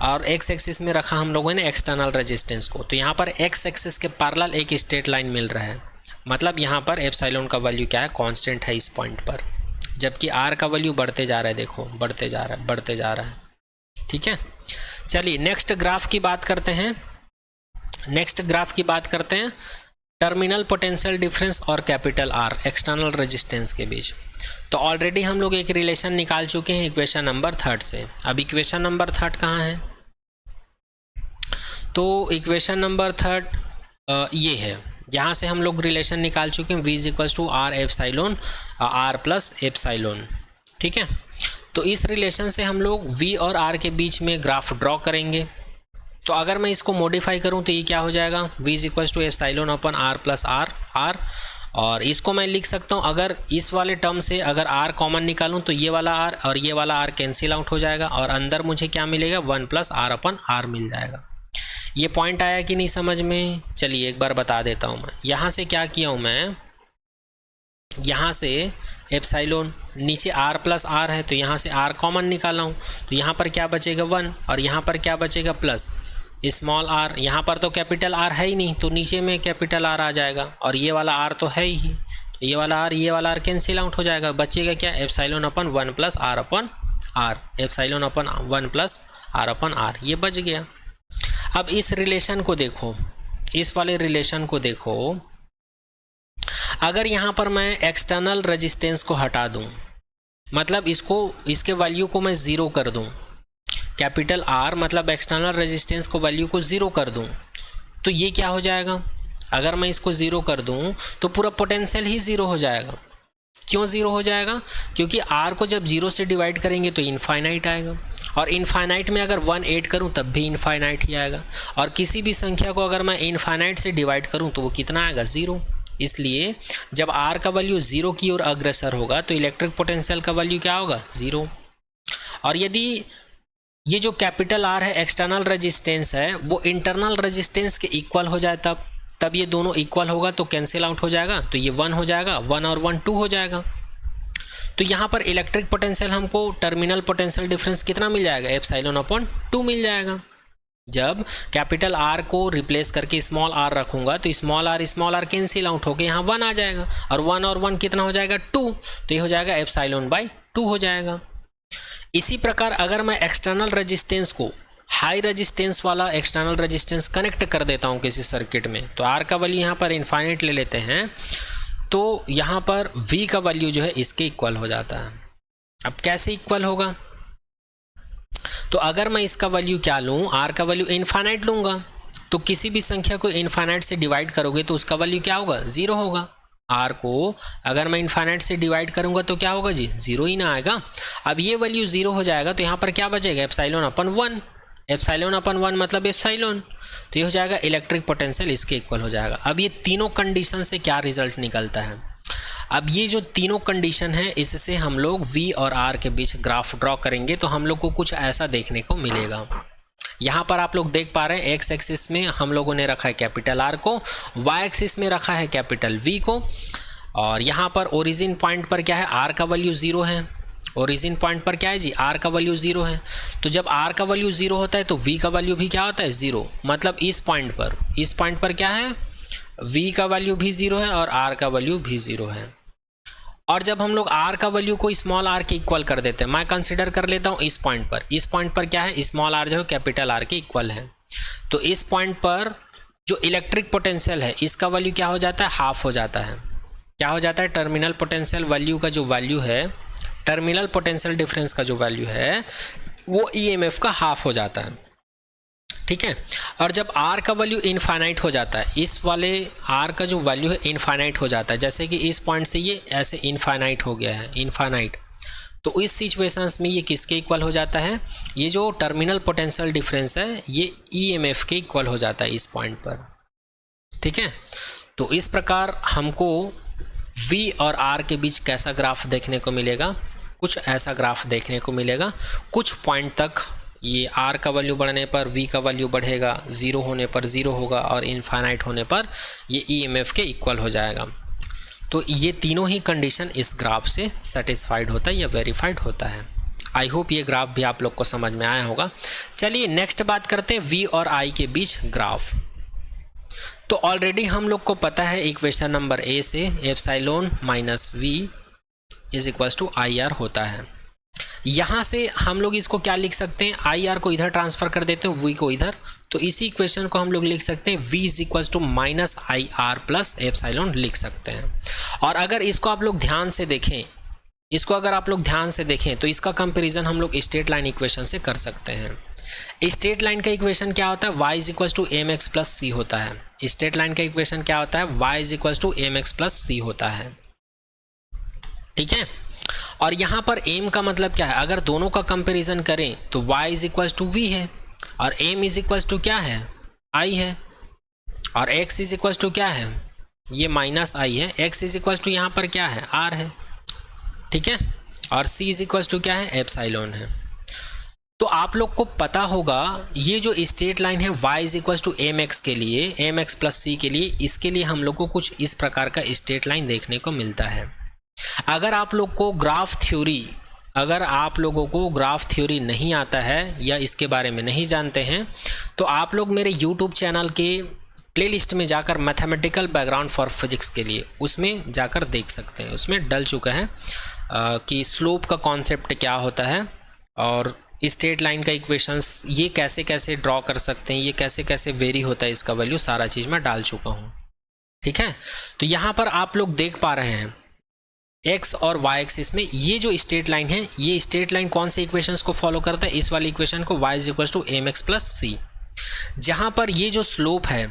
और एक्स एक्सिस में रखा हम लोगों ने एक्सटर्नल रेजिस्टेंस को। तो यहाँ पर एक्स एक्सिस के पैरेलल एक स्ट्रेट लाइन मिल रहा है, मतलब यहाँ पर एप्सिलॉन का वैल्यू क्या है, कांस्टेंट है इस पॉइंट पर, जबकि R का वैल्यू बढ़ते जा रहा है, देखो बढ़ते जा रहा है, बढ़ते जा रहा है। ठीक है, चलिए नेक्स्ट ग्राफ की बात करते हैं। नेक्स्ट ग्राफ की बात करते हैं टर्मिनल पोटेंशियल डिफरेंस और कैपिटल R एक्सटर्नल रेजिस्टेंस के बीच। तो ऑलरेडी हम लोग एक रिलेशन निकाल चुके हैं इक्वेशन नंबर 3 से। अब इक्वेशन नंबर 3 कहाँ है, तो इक्वेशन नंबर 3 ये है। यहाँ से हम लोग रिलेशन निकाल चुके हैं V is equals to R epsilon R plus epsilon. ठीक है, तो इस रिलेशन से हम लोग V और R के बीच में ग्राफ ड्रॉ करेंगे। तो अगर मैं इसको मॉडिफाई करूं तो ये क्या हो जाएगा, V is equals to epsilon upon R plus R और इसको मैं लिख सकता हूँ, अगर इस वाले टर्म से अगर r कॉमन निकालूँ तो ये वाला r और ये वाला r कैंसिल आउट हो जाएगा और अंदर मुझे क्या मिलेगा 1 प्लस r अपन r मिल जाएगा। ये पॉइंट आया कि नहीं समझ में? चलिए एक बार बता देता हूँ मैं। यहाँ से क्या किया हूँ मैं, यहाँ से एप्सिलॉन, नीचे r प्लस r है तो यहाँ से r कॉमन निकाला हूँ, तो यहाँ पर क्या बचेगा 1 और यहाँ पर क्या बचेगा प्लस स्मॉल r। यहाँ पर तो कैपिटल R है ही नहीं तो नीचे में कैपिटल R आ जाएगा और ये वाला R तो है ही, तो ये वाला R कैंसिल आउट हो जाएगा। बचेगा क्या, एप्सिलॉन अपन 1 प्लस r अपन r, एप्सिलॉन अपन 1 प्लस r अपन r, ये बच गया। अब इस रिलेशन को देखो, इस वाले रिलेशन को देखो, अगर यहाँ पर मैं एक्सटर्नल रेजिस्टेंस को हटा दूँ, मतलब इसके वैल्यू को मैं ज़ीरो कर दूँ, कैपिटल R मतलब एक्सटर्नल रेजिस्टेंस को वैल्यू को ज़ीरो कर दूँ, तो ये क्या हो जाएगा, अगर मैं इसको ज़ीरो कर दूँ तो पूरा पोटेंशियल ही ज़ीरो हो जाएगा। क्यों ज़ीरो हो जाएगा? क्योंकि R को जब ज़ीरो से डिवाइड करेंगे तो इनफाइनाइट आएगा और इनफाइनाइट में अगर 1 ऐड करूँ तब भी इनफाइनाइट ही आएगा और किसी भी संख्या को अगर मैं इनफाइनाइट से डिवाइड करूँ तो वो कितना आएगा, ज़ीरो। इसलिए जब R का वैल्यू ज़ीरो की ओर अग्रसर होगा तो इलेक्ट्रिक पोटेंशियल का वैल्यू क्या होगा, ज़ीरो। और यदि ये जो कैपिटल R है एक्सटर्नल रेजिस्टेंस है वो इंटरनल रेजिस्टेंस के इक्वल हो जाए तब ये दोनों इक्वल होगा तो कैंसिल आउट हो जाएगा, तो ये 1 हो जाएगा, 1 और 1 2 हो जाएगा। तो यहाँ पर इलेक्ट्रिक पोटेंशियल हमको टर्मिनल पोटेंशियल डिफरेंस कितना मिल जाएगा, एप्सिलॉन अपॉन 2 मिल जाएगा। जब कैपिटल R को रिप्लेस करके स्मॉल r रखूँगा तो स्मॉल r कैंसिल आउट होकर यहाँ 1 आ जाएगा और 1 और 1 कितना हो जाएगा, 2, तो ये हो जाएगा एप्सिलॉन बाई 2 हो जाएगा। इसी प्रकार अगर मैं एक्सटर्नल रेजिस्टेंस को हाई रेजिस्टेंस वाला एक्सटर्नल रेजिस्टेंस कनेक्ट कर देता हूँ किसी सर्किट में, तो R का वैल्यू यहाँ पर इनफाइनाइट ले लेते हैं, तो यहाँ पर V का वैल्यू जो है इसके इक्वल हो जाता है। अब कैसे इक्वल होगा, तो अगर मैं इसका वैल्यू क्या लूँ, R का वैल्यू इनफाइनाइट लूँगा, तो किसी भी संख्या को इनफाइनाइट से डिवाइड करोगे तो उसका वैल्यू क्या होगा, ज़ीरो होगा। R को अगर मैं इनफाइनाइट से डिवाइड करूंगा तो क्या होगा जी, ज़ीरो ही ना आएगा। अब ये वैल्यू ज़ीरो हो जाएगा तो यहाँ पर क्या बचेगा, एप्सिलॉन अपन 1, एप्सिलॉन अपन 1 मतलब एप्सिलॉन, तो ये हो जाएगा इलेक्ट्रिक पोटेंशियल इसके इक्वल हो जाएगा। अब ये तीनों कंडीशन से क्या रिजल्ट निकलता है, अब ये जो तीनों कंडीशन है इससे हम लोग V और R के बीच ग्राफ ड्रॉ करेंगे तो हम लोग को कुछ ऐसा देखने को मिलेगा। यहाँ पर आप लोग देख पा रहे हैं एक्स एक्सिस में हम लोगों ने रखा है कैपिटल R को, वाई एक्सिस में रखा है कैपिटल V को, और यहाँ पर ओरिजिन पॉइंट पर क्या है, R का वैल्यू ज़ीरो है। ओरिजिन पॉइंट पर क्या है जी, R का वैल्यू ज़ीरो है। तो जब R का वैल्यू ज़ीरो होता है तो V का वैल्यू भी क्या होता है, ज़ीरो। मतलब इस पॉइंट पर क्या है, V का वैल्यू भी ज़ीरो है और R का वैल्यू भी ज़ीरो है। और जब हम लोग R का वैल्यू को स्मॉल r के इक्वल कर देते हैं, मैं कंसिडर कर लेता हूँ इस पॉइंट पर क्या है, स्मॉल r जो है कैपिटल R के इक्वल है, तो इस पॉइंट पर जो इलेक्ट्रिक पोटेंशियल है इसका वैल्यू क्या हो जाता है, हाफ हो जाता है। क्या हो जाता है, टर्मिनल पोटेंशियल वैल्यू का जो वैल्यू है, टर्मिनल पोटेंशियल डिफरेंस का जो वैल्यू है वो EMF का हाफ हो जाता है, ठीक है। और जब R का वैल्यू इनफाइनाइट हो जाता है, इस वाले R का जो वैल्यू है इनफाइनाइट हो जाता है, जैसे कि इस पॉइंट से ये ऐसे इनफाइनाइट हो गया है, इनफाइनाइट, तो इस सिचुएशंस में ये किसके इक्वल हो जाता है, ये जो टर्मिनल पोटेंशियल डिफरेंस है ये EMF के इक्वल हो जाता है इस पॉइंट पर, ठीक है। तो इस प्रकार हमको V और R के बीच कैसा ग्राफ देखने को मिलेगा, कुछ ऐसा ग्राफ देखने को मिलेगा। कुछ पॉइंट तक ये R का वैल्यू बढ़ने पर V का वैल्यू बढ़ेगा, ज़ीरो होने पर ज़ीरो होगा और इनफाइनाइट होने पर ये EMF के इक्वल हो जाएगा। तो ये तीनों ही कंडीशन इस ग्राफ से सेटिस्फाइड होता है या वेरीफाइड होता है। आई होप ये ग्राफ भी आप लोग को समझ में आया होगा। चलिए नेक्स्ट बात करते हैं V और I के बीच ग्राफ। तो ऑलरेडी हम लोग को पता है इक्वेशन नंबर A से epsilon minus V is equals to IR होता है। यहाँ से हम लोग इसको क्या लिख सकते हैं, IR को इधर ट्रांसफ़र कर देते हैं, V को इधर, तो इसी इक्वेशन को हम लोग लिख सकते हैं V is equals to minus IR plus epsilon लिख सकते हैं। और अगर इसको आप लोग ध्यान से देखें, तो इसका कंपेरिजन हम लोग स्ट्रेट लाइन इक्वेशन से कर सकते हैं। स्ट्रेट लाइन का इक्वेशन क्या होता है, y is equals to mx plus c होता है। स्ट्रेट लाइन का इक्वेशन क्या होता है, y is equals to mx plus c होता है, ठीक है। और यहाँ पर m का मतलब क्या है, अगर दोनों का कंपैरिजन करें तो y is equals to v है और m इज इक्वल्स टू क्या है, I है, और x इज इक्वल्स टू क्या है, ये माइनस आई है, x इज इक्वल टू यहाँ पर क्या है, r है, ठीक है, और c इज इक्वल टू क्या है, एप्सिलॉन है। तो आप लोग को पता होगा ये जो स्ट्रेट लाइन है y is equal to M X के लिए, एम एक्स प्लस सी के लिए, इसके लिए हम लोग को कुछ इस प्रकार का स्ट्रेट लाइन देखने को मिलता है। अगर आप लोग को ग्राफ थ्योरी, अगर आप लोगों को ग्राफ थ्योरी नहीं आता है या इसके बारे में नहीं जानते हैं, तो आप लोग मेरे यूट्यूब चैनल के प्लेलिस्ट में जाकर मैथमेटिकल बैकग्राउंड फॉर फिजिक्स के लिए उसमें जाकर देख सकते हैं। उसमें डल चुका है कि स्लोप का कॉन्सेप्ट क्या होता है और स्ट्रेट लाइन का इक्वेशंस ये कैसे कैसे ड्रॉ कर सकते हैं, ये कैसे कैसे वेरी होता है इसका वैल्यू, सारा चीज़ मैं डाल चुका हूँ, ठीक है। तो यहाँ पर आप लोग देख पा रहे हैं x और y एक्सिस में ये जो स्ट्रेट लाइन है, ये स्ट्रेट लाइन कौन से इक्वेशंस को फॉलो करता है, इस वाली इक्वेशन को, y is equal to M x plus c. जहाँ पर ये जो स्लोप है,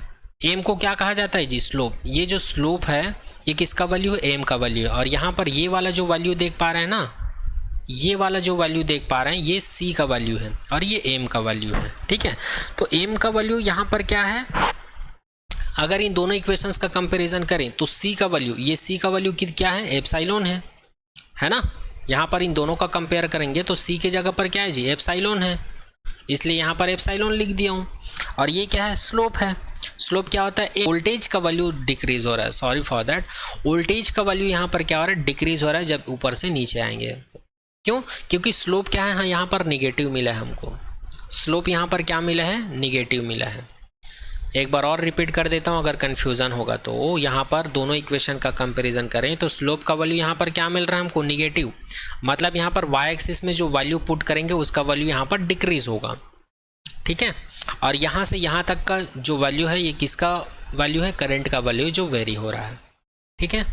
m को क्या कहा जाता है जी, स्लोप। ये जो स्लोप है ये किसका वैल्यू है, m का वैल्यू है। और यहाँ पर ये वाला जो वैल्यू देख पा रहे हैं ना, ये वाला जो वैल्यू देख पा रहे हैं, ये c का वैल्यू है और ये m का वैल्यू है, ठीक है। तो m का वैल्यू यहाँ पर क्या है, अगर इन दोनों इक्वेशंस का कंपैरिजन करें तो c का वैल्यू, ये c का वैल्यू क्या है, एप्सिलॉन है ना। यहाँ पर इन दोनों का कंपेयर करेंगे तो c के जगह पर क्या है जी, एप्सिलॉन है, इसलिए यहाँ पर एप्सिलॉन लिख दिया हूँ। और ये क्या है, स्लोप है। स्लोप क्या होता है, वोल्टेज का वैल्यू डिक्रीज हो रहा है, सॉरी फॉर दैट, वोल्टेज का वैल्यू यहाँ पर क्या हो रहा है, डिक्रीज हो रहा है जब ऊपर से नीचे आएंगे। क्यों, क्योंकि स्लोप क्या है, हाँ यहाँ पर निगेटिव मिला है हमको, स्लोप यहाँ पर क्या मिला है, निगेटिव मिला है। एक बार और रिपीट कर देता हूँ अगर कन्फ्यूज़न होगा तो। यहाँ पर दोनों इक्वेशन का कंपैरिजन करें तो स्लोप का वैल्यू यहाँ पर क्या मिल रहा है हमको, निगेटिव, मतलब यहाँ पर y एक्सिस में जो वैल्यू पुट करेंगे उसका वैल्यू यहाँ पर डिक्रीज होगा, ठीक है। और यहाँ से यहाँ तक का जो वैल्यू है, ये किसका वैल्यू है, करंट का वैल्यू जो वेरी हो रहा है, ठीक है।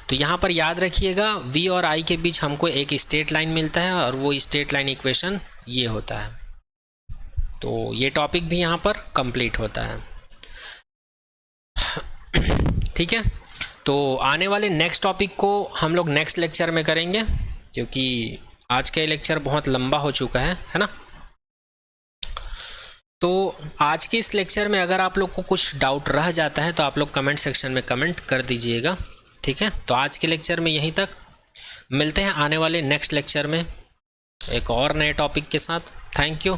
तो यहाँ पर याद रखिएगा v और i के बीच हमको एक स्ट्रेट लाइन मिलता है और वो स्ट्रेट लाइन इक्वेशन ये होता है। तो ये टॉपिक भी यहाँ पर कंप्लीट होता है, ठीक है। तो आने वाले नेक्स्ट टॉपिक को हम लोग नेक्स्ट लेक्चर में करेंगे, क्योंकि आज का लेक्चर बहुत लंबा हो चुका है ना। तो आज के इस लेक्चर में अगर आप लोग को कुछ डाउट रह जाता है तो आप लोग कमेंट सेक्शन में कमेंट कर दीजिएगा, ठीक है। तो आज के लेक्चर में यहीं तक, मिलते हैं आने वाले नेक्स्ट लेक्चर में एक और नए टॉपिक के साथ। Thank you.